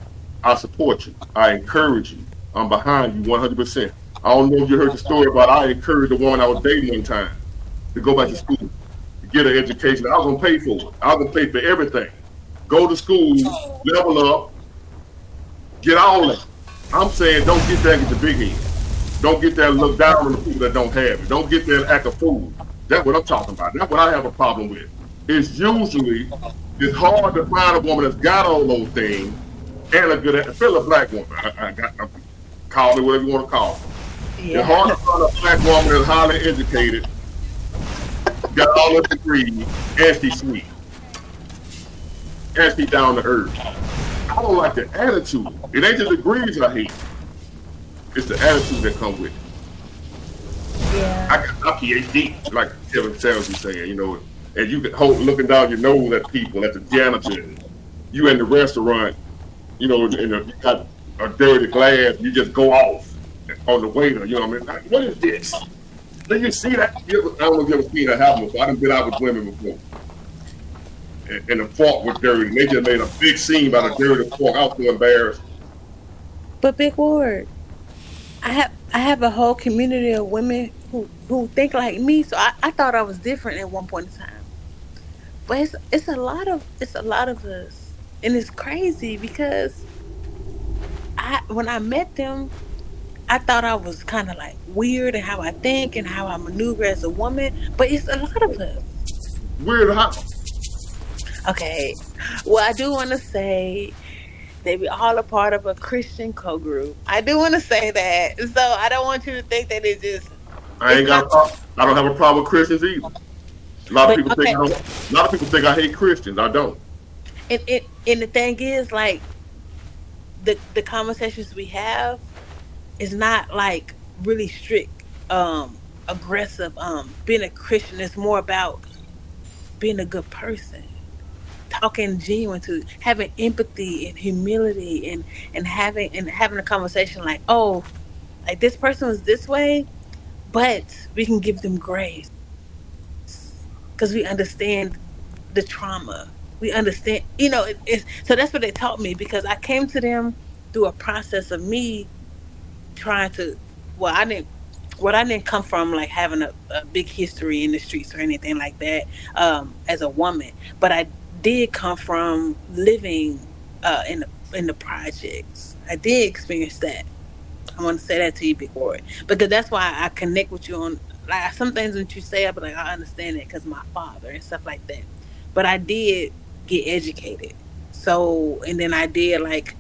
I support you. I encourage you. I'm behind you 100%. I don't know if you heard the story about I encouraged the woman I was dating one time to go back to school, to get an education. I was gonna pay for it. I was gonna pay for everything. Go to school, level up, get all that. I'm saying don't get that at the big head. Don't get that look down on the people that don't have it. Don't get that act of fool. That's what I'm talking about. That's what I have a problem with. It's it's hard to find a woman that's got all those things and a good, still a black woman. Call it whatever you want to call it. It's hard to find a black woman that's highly educated, got all the degrees, and she's sweet, and she's down to earth. I don't like the attitude. It ain't the degrees I hate. It's the attitude that come with it. Yeah. I got my PhD, like Kevin Sanders be saying, and you can hold looking down your nose at people, at the janitor. You in the restaurant, and you got a dirty glass, you just go off on the waiter. You know what I mean? Like, what is this? Do you see that? I don't know if you ever seen that happen before. I done been out with women before. And the fork was dirty. And they just made a big scene about a dirty fork. I was so embarrassed. But Big Ward, I have a whole community of women who think like me. So I thought I was different at one point in time. But it's a lot of us, and it's crazy because when I met them, I thought I was kind of like weird in how I think and how I maneuver as a woman. But it's a lot of us. Weird how? Okay. Well, I do want to say that we all a part of a Christian co-group. I do want to say that. So I don't want you to think that I it's ain't got not. a problem. I don't have a problem with Christians either. A lot of But people think okay. I don't. A lot of people think I hate Christians. I don't. And the thing is, like, the conversations we have is not like really strict, aggressive. Being a Christian is more about being a good person, talking genuine to having empathy and humility, and having a conversation like, oh, like this person was this way, but we can give them grace because we understand the trauma. We understand, so that's what they taught me because I came to them through a process of me trying to. Well, I didn't come from like having a big history in the streets or anything like that, as a woman, but I did come from living in the projects. I did experience that. I want to say that to you, Big Boy, because that's why I connect with you on like some things that you say. I be like, I understand it because my father and stuff like that. But I did get educated, so and then I did like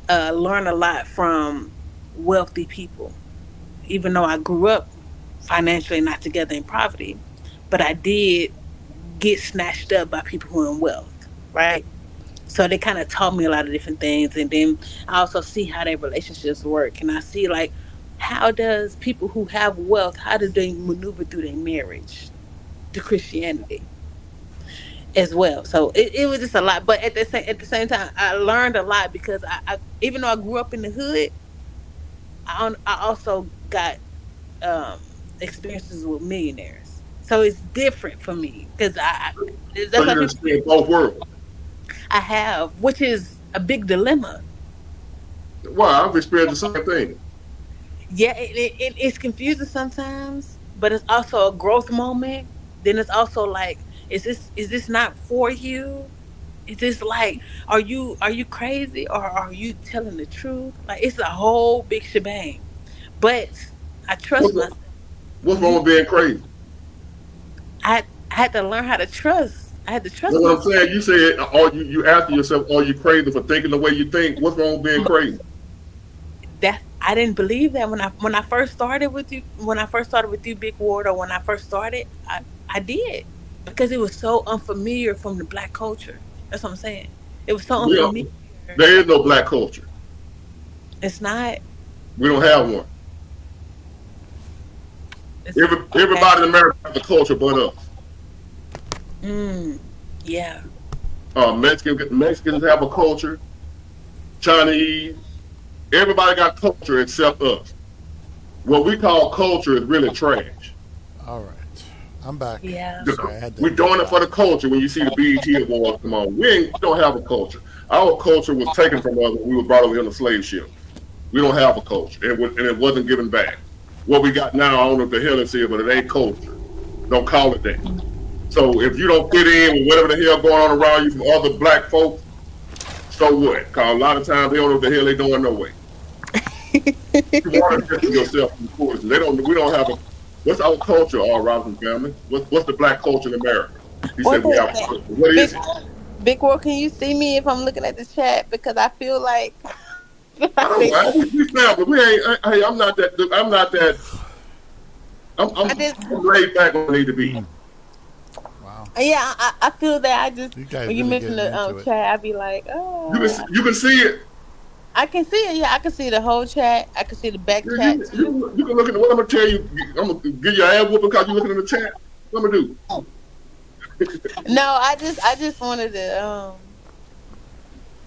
learn a lot from wealthy people. Even though I grew up financially not together in poverty, but I did get snatched up by people who are in wealth, right? So they kind of taught me a lot of different things, and then I also see how their relationships work, and I see like how does people who have wealth, how do they maneuver through their marriage to Christianity as well. So it was just a lot, but at the same time, I learned a lot because I even though I grew up in the hood, I also got um, experiences with millionaires. So it's different for me because So that's why you people understand both worlds. I have, which is a big dilemma. Well, I've experienced the same thing. Yeah, it's confusing sometimes, but it's also a growth moment. Then it's also like, is this not for you? Is this like, are you crazy or are you telling the truth? Like it's a whole big shebang. But I trust What's, myself. what's wrong Hmm. with being crazy? I had to learn how to trust. I had to That's trust what I'm myself. saying. You said, you asking yourself, are you crazy for thinking the way you think? What's wrong with being crazy? That I didn't believe that when I first started with you Big Ward, or when I first started, I did because it was so unfamiliar from the black culture. That's what I'm saying. It was so We are, unfamiliar. there is no black culture. It's not. We don't have one. It's, Everybody in America has a culture but us. Yeah. Mexicans have a culture. Chinese. Everybody got culture except us. What we call culture is really trash. All right. I'm back. Yeah. Sorry, I had to- We're doing it for the culture. When you see the BET Awards come on, we don't have a culture. Our culture was taken from us when we were brought over here on the slave ship. We don't have a culture, and it wasn't given back. What we got now, I don't know what the hell it's here, but it ain't culture. Don't call it that. So if you don't fit in with whatever the hell going on around you from other black folks, so what? Because a lot of times they don't know what the hell they doing no way. You want to get yourself in course. We don't have a. What's our culture, all Robinson family? What's the black culture in America? He said we have a culture. What is it? Big World, can you see me if I'm looking at the chat? Because I feel like I don't know. We family. We ain't. Hey, I'm not that. I'm laid back when I need to be. Wow. Yeah, I feel that. I just You guys when you really mention getting the into it. chat, I'd be like, oh. You can see it. I can see it. Yeah, I can see the whole chat. I can see the back You chat too. can look at what I'm gonna tell you. I'm gonna give you an ass whooping because you looking in the chat. What I'm gonna do? No, I just wanted to.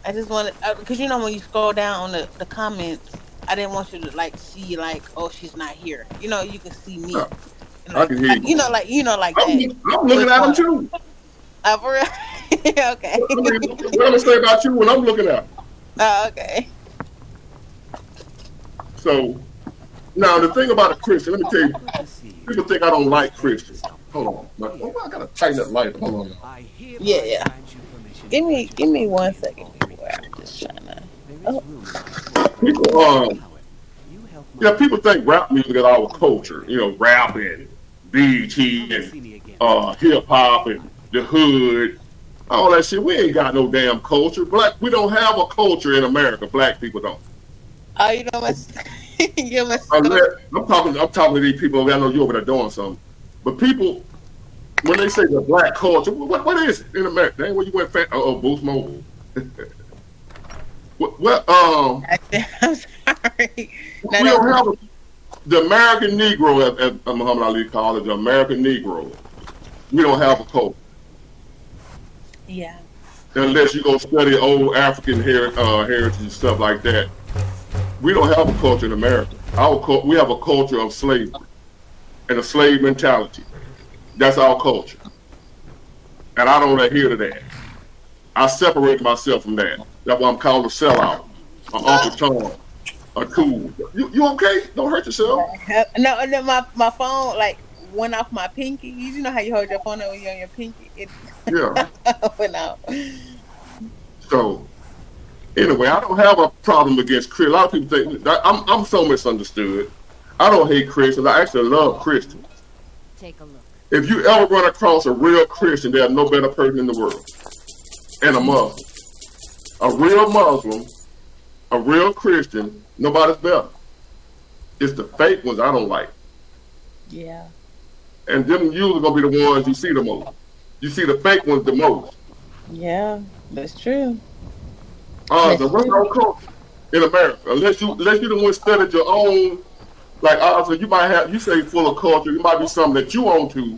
I just wanted because you know when you scroll down on the comments, I didn't want you to like see like, oh, she's not here. You know, you can see me. Oh, And, I like, can hear you. like I'm that. looking at them too. For real? Okay. I mean, what I'm gonna say about you when I'm looking at them. Oh, okay. So now the thing about a Christian, let me tell you, people think I don't like Christians. Hold on, I gotta tighten that light. Hold on. Yeah. Give me 1 second. I'm just trying to. Oh. People think rap music is our culture. You know, rap and BT and hip hop and the hood, all that shit. We ain't got no damn culture. We don't have a culture in America. Black people don't. Oh, you know what? You must. I'm talking to these people. I know you over there doing something, but people, when they say the black culture, what is it in America? That ain't where you went. Boost Mobile. I'm sorry. We don't have the American Negro, as Muhammad Ali called it, the American Negro. We don't have a culture. Yeah. Unless you go study old African heritage and stuff like that. We don't have a culture in America. We have a culture of slavery and a slave mentality. That's our culture. And I don't adhere to that. I separate myself from that. That's why I'm called a sellout, an Uncle Tom, a cool. You okay? Don't hurt yourself. No, my phone like went off my pinky. You know how you hold your phone when you're on your pinky? It went out. So anyway, I don't have a problem against Christians. A lot of people think that I'm so misunderstood. I don't hate Christians. I actually love Christians. Take a look. If you ever run across a real Christian, there's no better person in the world. And a Muslim. A real Muslim, a real Christian, nobody's better. It's the fake ones I don't like. Yeah. And them usually gonna be the ones you see the most. You see the fake ones the most. Yeah, that's true. The real culture in America, unless you the one studied your own, like obviously you say full of culture, it might be something that you own to,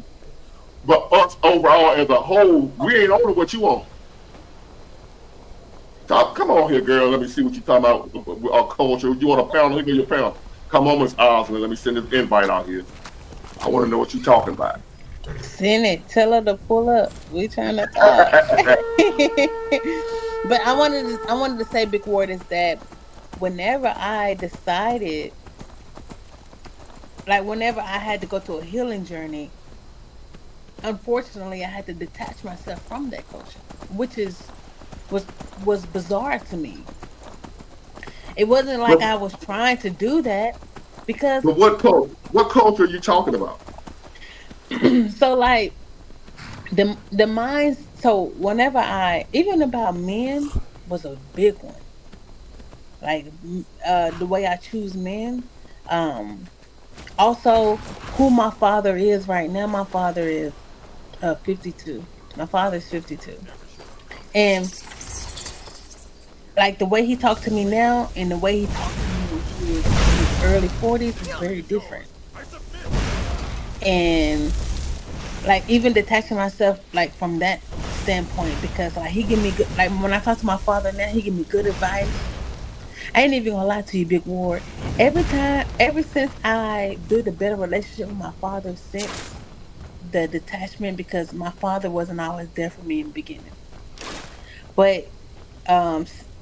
but us overall as a whole, we ain't owning what you own. Come on here, girl. Let me see what you're talking about. Our culture. You want a pound? Look at your pound. Come on, Miss Osmond. Let me send this invite out here. I want to know what you're talking about. Send it. Tell her to pull up. We trying to talk. But I wanted to say, Big Ward, is that whenever I decided, like whenever I had to go through a healing journey, unfortunately, I had to detach myself from that culture, which was bizarre to me. It wasn't like I was trying to do that because. But what culture are you talking about? So like the minds. So whenever even about men was a big one. Like the way I choose men. Also, who my father is right now. My father is 52. My father's 52, and like the way he talked to me now and the way he talked to me is in his early 40s is very different. And like even detaching myself like from that standpoint because like he give me good like when I talk to my father now he give me good advice. I ain't even gonna lie to you, Big Ward. Ever since I built a better relationship with my father since the detachment because my father wasn't always there for me in the beginning. But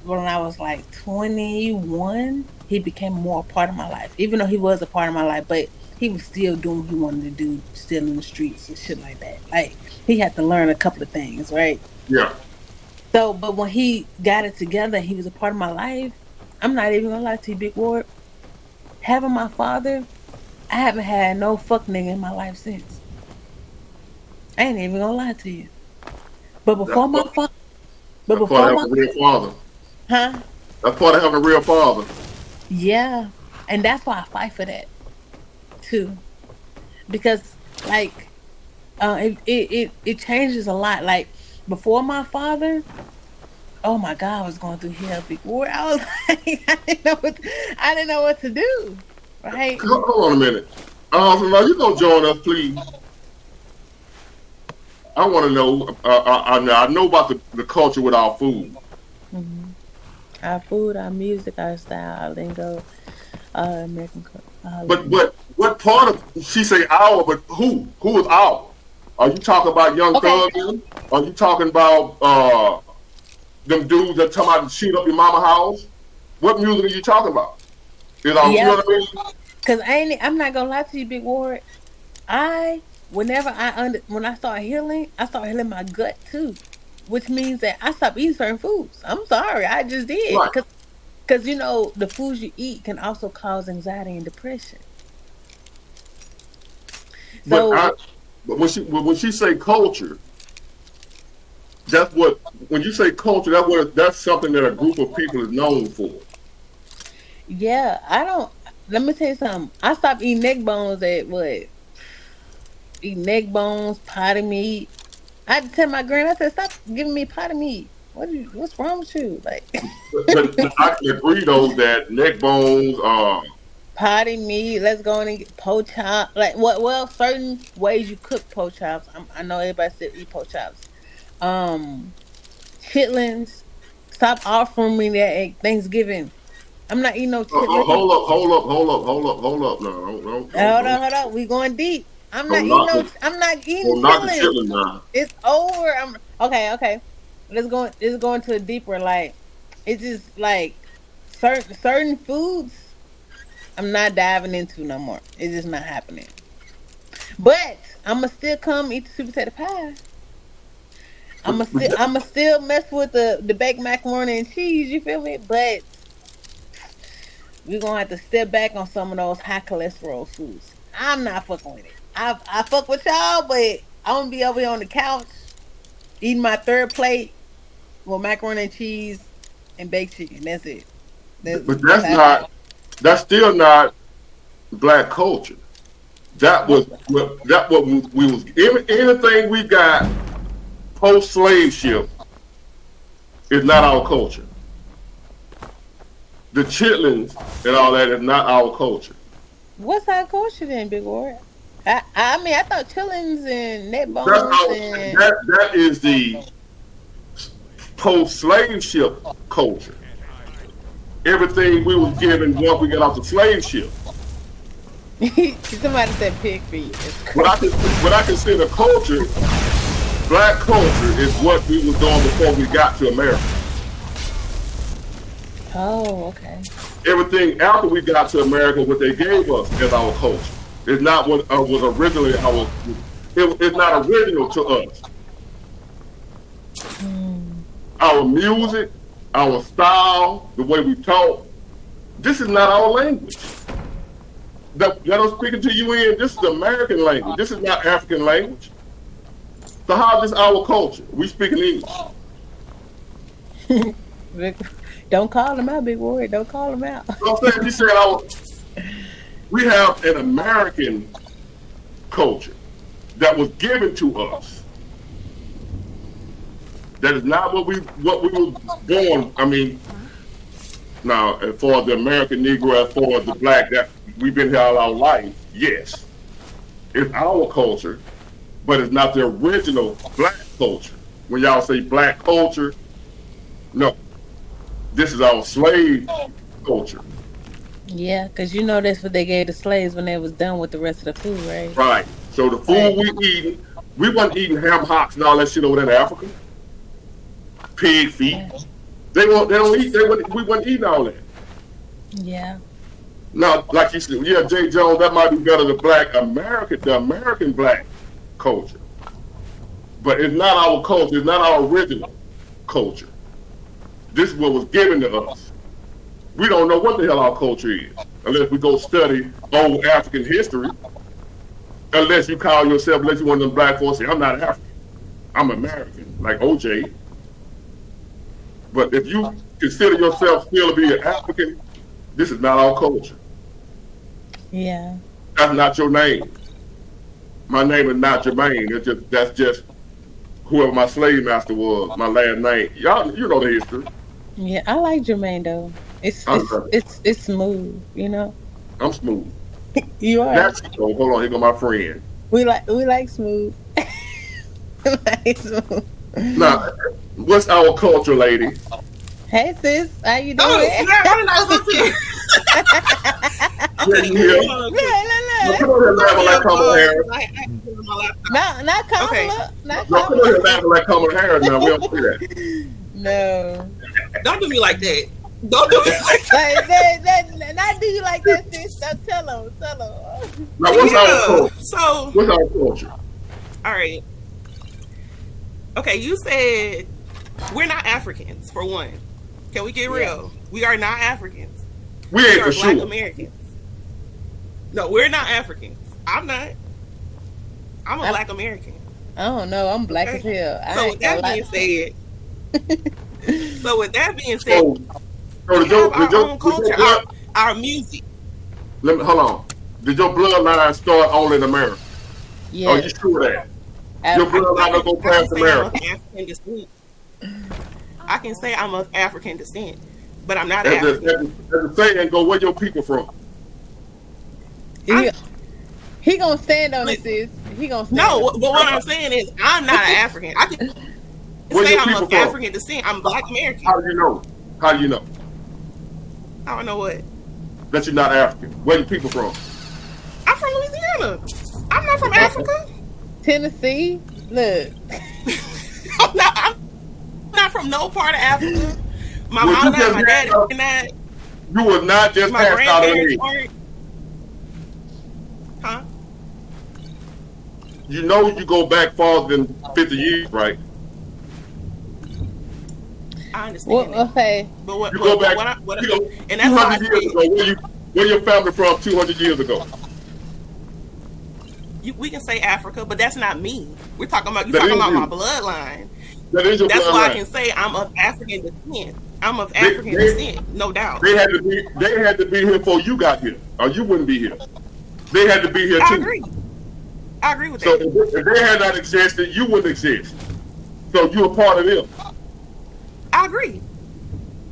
when I was like 21, he became more a part of my life. Even though he was a part of my life, but he was still doing what he wanted to do, still in the streets and shit like that. Like he had to learn a couple of things, right? Yeah. So, but when he got it together, he was a part of my life. I'm not even gonna lie to you, Big Ward. Having my father, I haven't had no fuck nigga in my life since. I ain't even gonna lie to you. But That's before my part, father, but that's part before of my having a real father. huh? That's part of having a real father. Yeah, and that's why I fight for that too, because like it changes a lot. Like before my father, oh my God, I was going through hell before. I was like, I didn't know what to do, right? Hold on a minute. So now you gonna join us, please. I want to know. I know about the culture with our food, hmm Our food, our music, our style, our lingo, our our but language. what part of she say our? But who is our? Are you talking about Young Okay. Thug? Then? Are you talking about them dudes that come out and shoot up your mama house? What music are you talking about? You know Yep. what I mean? Cause I'm not gonna lie to you, Big Ward. Whenever when I start healing my gut too, which means that I stopped eating certain foods. I'm sorry, I just did, Right. cause you know the foods you eat can also cause anxiety and depression. But So but when she say culture, that's what when you say culture, that's something that a group of people is known for. yeah, I don't. Let me tell you something. I stopped eating neck bones at what? Eating neck bones, potted meat. I had to tell my grand. I said, "Stop giving me potted meat. What's wrong with you?" Like But I can agree though that neck bones, potty meat. Let's go in and get poach chop. Like what? Well, certain ways you cook poach chops. I know everybody still eat poach chops. Um, chitlins. Stop offering me that at Thanksgiving. I'm not eating no chitlins. hold up. No, Hold on. We going deep. I'm not don't eating knock no. the I'm not eating don't knock the chitlins. children now. It's over. I'm okay. Okay. Let's go into a deeper. Like it's just like certain foods. I'm not diving into no more. It's just not happening. But I'ma still come eat the sweet potato pie. I'ma still mess with the baked macaroni and cheese. You feel me? But we're gonna have to step back on some of those high cholesterol foods. I'm not fucking with it. I fuck with y'all, but I'm gonna be over here on the couch eating my third plate with macaroni and cheese and baked chicken. That's it. But That's how I feel. that's still not black culture. That What? was what we was anything we got post slave ship is not our culture. The chitlins and all that is not our culture. What's our culture then, Big Ward? I mean I thought chillings and neck That's bones our and that is the post slave ship culture. Everything we was given once we got off the slave ship. somebody said pig feet. It's What I crazy. con- what I consider culture, black culture, is what we was doing before we got to America. Oh, okay. Everything after we got to America, what they gave us as our culture, is not what was originally our. It's not original to us. Hmm. Our music, our style, the way we talk. This is not our language. That I'm speaking to you in, this is American language. This is not African language. So how is this our culture? We speaking English. Don't call him out, Big Ward. Don't call him out. So I'm saying, you said we have an American culture that was given to us. That is not what we were born. I mean, Now, as far as the American Negro, as far as the black, that we've been here all our life, yes, it's our culture, but it's not the original black culture. When y'all say black culture, no, this is our slave culture. Yeah, because you know that's what they gave the slaves when they was done with the rest of the food, right? Right. So the food we eating, we wasn't eating ham hocks and all that shit over there in Africa. Pig feet. Yeah. They don't eat. We wasn't eating all that. Yeah. Now, like you said, yeah, Jay Jones, that might be better than the American black culture. But it's not our culture. It's not our original culture. This is what was given to us. We don't know what the hell our culture is unless we go study old African history. Unless you call yourself, unless you one of them black folks say, I'm not African, I'm American, like OJ. But if you consider yourself still to be an African, this is not our culture. Yeah. That's not your name. My name is not Jermaine. That's just whoever my slave master was, my last name. Y'all, you know the history. Yeah, I like Jermaine though. It's smooth, you know. I'm smooth. You are. That's hold on, here go my friend. We like smooth. We like smooth. Now, what's our culture, lady? Hey sis, how you doing? Oh, snap, I didn't know I was up here. Okay, Yeah. Look. Come on here laughing like Kamala Harris. Not Kamala. Okay. Not No, come on here Kamala. laughing like Kamala Harris now. We don't see that. No. Don't do me like that. Don't do me like that. Like, not do you like that, sis? Tell him. Now, what's our Yeah. culture? So, What's our culture? all right. Okay, you said we're not Africans, for one. Can we get real? We are not Africans. We We ain't are for Black sure. Americans. No, we're not Africans. I'm not. I'm a Black American. I don't know. I'm black as hell. I So ain't with gonna that lie. being said, so with that being said, So we did your, have did our your, own did your culture, blood, our music. let me, hold on. Did your bloodline start only in America? Yeah. Are you sure of that? Your bloodline don't go I past can say I'm of America. African descent. I can say I'm of African descent, but I'm not As African. the saying go, where your people from? He gonna stand on it, sis. He gonna stand No, on but what I'm saying is I'm not an African. I can Where say your I'm people of from? African descent. I'm Black American. How do you know? How do you know I don't know what. that you're not African? Where your people from? I'm from Louisiana. I'm not from Africa. Tennessee. Look. I'm not from no part of Africa. My Well, mom you died, just my had daddy died, You was not just my passed out of the grandparents head. aren't. Huh? You know you go back farther than 50 years, right? I understand Well, that. okay. But what, You go back what you know, and that's why I 200 years said, ago. Where your family from 200 years ago? we can say Africa, but that's not me. We're talking about That talking is about you. my bloodline. That is your That's why I bloodline. can say I'm of African descent. I'm of African they- descent, no doubt. They had to be here before you got here, or you wouldn't be here. They had to be here too. I agree with So that. if they had not existed, you wouldn't exist. So you're a part of them. I agree.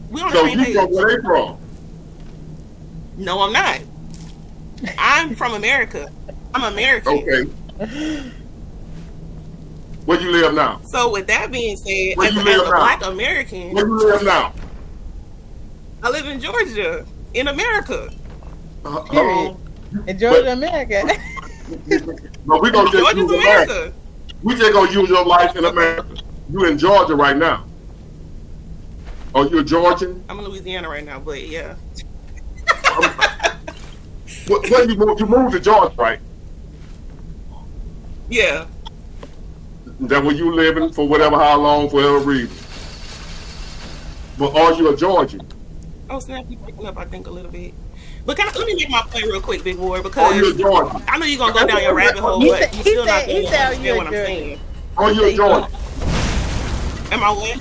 We on the So same you page. from where they from? No, I'm not. I'm from America. I'm American. Okay. Where you live now? So with that being said, Where as you a live now? Black American, Where you live now? I live in Georgia, in America. Hold Period. on. In Georgia, America. But we gonna just Georgia's use America. America. We just gonna use your life in America. You in Georgia right now? Are you a Georgian? I'm in Louisiana right now, but yeah. When you moved to Georgia, right? Yeah. That where you living for whatever, how long, for whatever reason. But are you a Georgian? Oh, snap, you breaking up, I think, a little bit. But let me make my point real quick, big boy, Are you a because Georgian? I know you're going to go down your rabbit hole, He but said- you he still not said- going he to said understand you're what I'm Georgian. saying. Are you a Georgian? Am I what?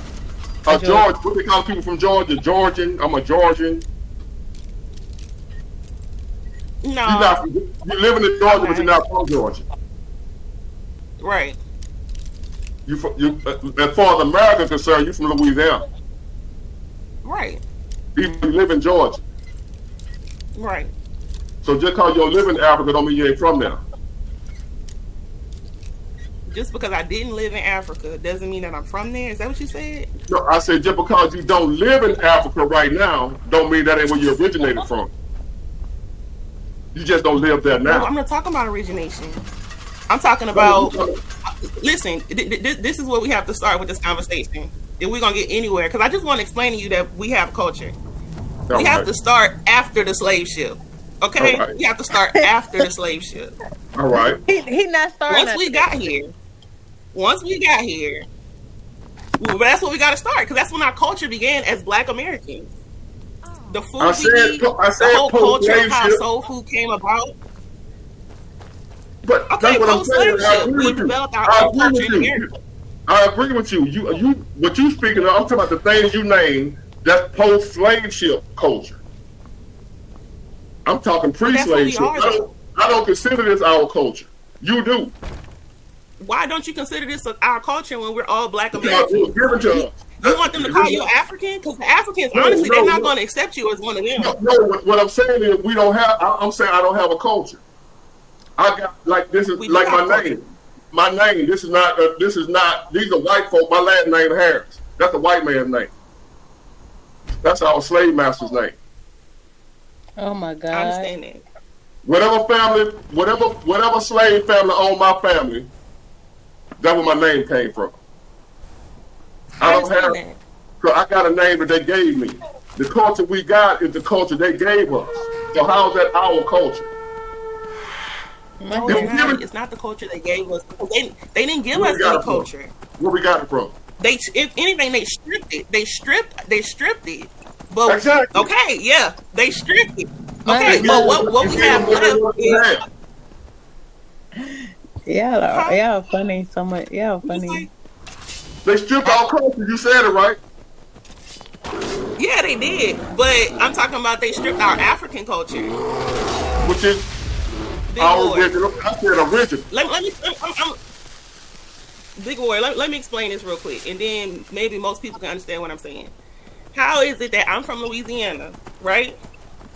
A George? What they call people from Georgia? Georgian. I'm a Georgian. No. You living in Georgia, but you're not from Georgia. Right. As far as America is concerned, you from Louisiana. Right. even if you live in Georgia. Right. So just because you live in Africa don't mean you ain't from there. Just because I didn't live in Africa doesn't mean that I'm from there. Is that what you said? No, I said just because you don't live in Africa right now don't mean that ain't where you originated from. You just don't live there now. No, I'm not talking about origination. I'm talking about. Listen, this is where we have to start with this conversation if we're gonna get anywhere. Because I just want to explain to you that we have culture. We have to start after the slave ship. Okay, right. We have to start after the slave ship. All right. He not starting. Once we got here, well, that's what we got to start because that's when our culture began as Black Americans. The food the whole culture of how soul food came about. But okay, that's what I'm saying. I agree we with you. developed our own culture in America. I agree with you. You what you speaking of, I'm talking about the things you named, that's post-slave ship culture. I'm talking pre-slave ship. I don't consider this our culture. You do. Why don't you consider this our culture when we're all Black Americans? Given to us. You want them to call you African? Because the Africans, honestly, they're not going to accept you as one of them. No, what I'm saying is we don't have. I'm saying I don't have a culture. I got like this is like my name. My name. This is not. These are white folk. My last name Harris. That's a white man's name. That's our slave master's name. Oh my God. I understand that. Whatever family, whatever slave family owned my family, that's where my name came from. I don't have. So I got a name that they gave me. The culture we got is the culture they gave us. So how's that our culture? No, it's not the culture they gave us. They didn't give us any culture. Where we got it from? If anything, they stripped it. They stripped it. But exactly. Okay, yeah, they stripped it. Okay, but what we have left is. Yeah, funny. So much. Yeah, funny. They stripped our culture. You said it right. Yeah, they did. But I'm talking about they stripped our African culture, which is our original. I said original. Big Boy, let me explain this real quick, and then maybe most people can understand what I'm saying. How is it that I'm from Louisiana, right?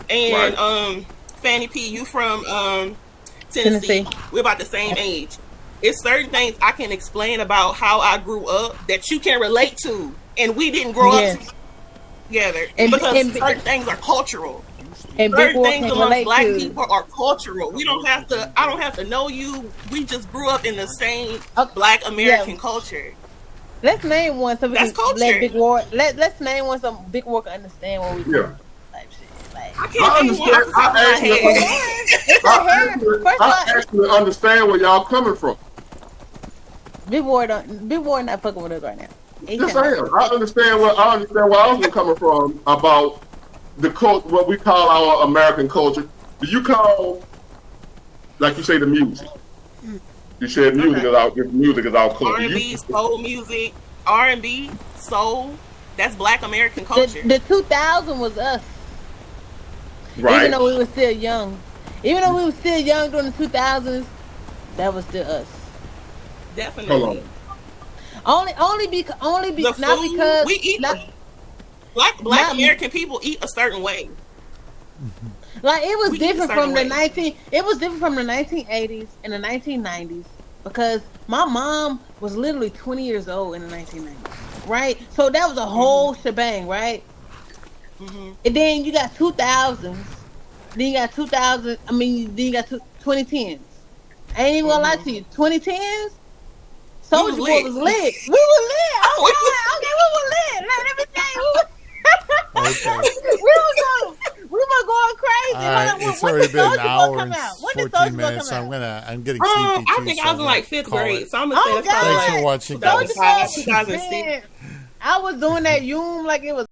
And right. Fanny P, you from Tennessee. We're about the same age. It's certain things I can explain about how I grew up that you can relate to, and we didn't grow up together because certain things are cultural. And certain things amongst Black people are cultural. We don't have to. I don't have to know you. We just grew up in the same Black American culture. Let's name one so we That's can culture. let Big War. Let's name one so Big War can understand what we do. Yeah. I can't name one off the top of my head. I actually understand where y'all coming from. Big War not fucking with us right now. Yes, I am. I understand where I was coming from about the culture, what we call our American culture. Do you call, like you say, the music? You said music is our culture. R&B, soul music, R&B, soul. That's Black American culture. The 2000 was us. Right. Even though we were still young. Even though we were still young during the 2000s, that was still us. Definitely. Hold on. Only because we eat. Black American people eat a certain way. Like it was different from the 1980s and the 1990s because my mom was literally 20 years old in the 1990s, right? So that was a whole shebang, right? Mm-hmm. And then you got 2000s, then you got 2000. I mean, then you got 2010s. I ain't even gonna lie to you, 2010s. Soulja Boy was lit. We were lit. Okay, we were lit. Let me tell you. We were going crazy. It's already been an hour and 14 minutes, so I'm getting sleepy too. I think I was in like 5th grade, so I'm gonna say that's Thanks for watching, guys. 2006. I was doing that Yoom like it was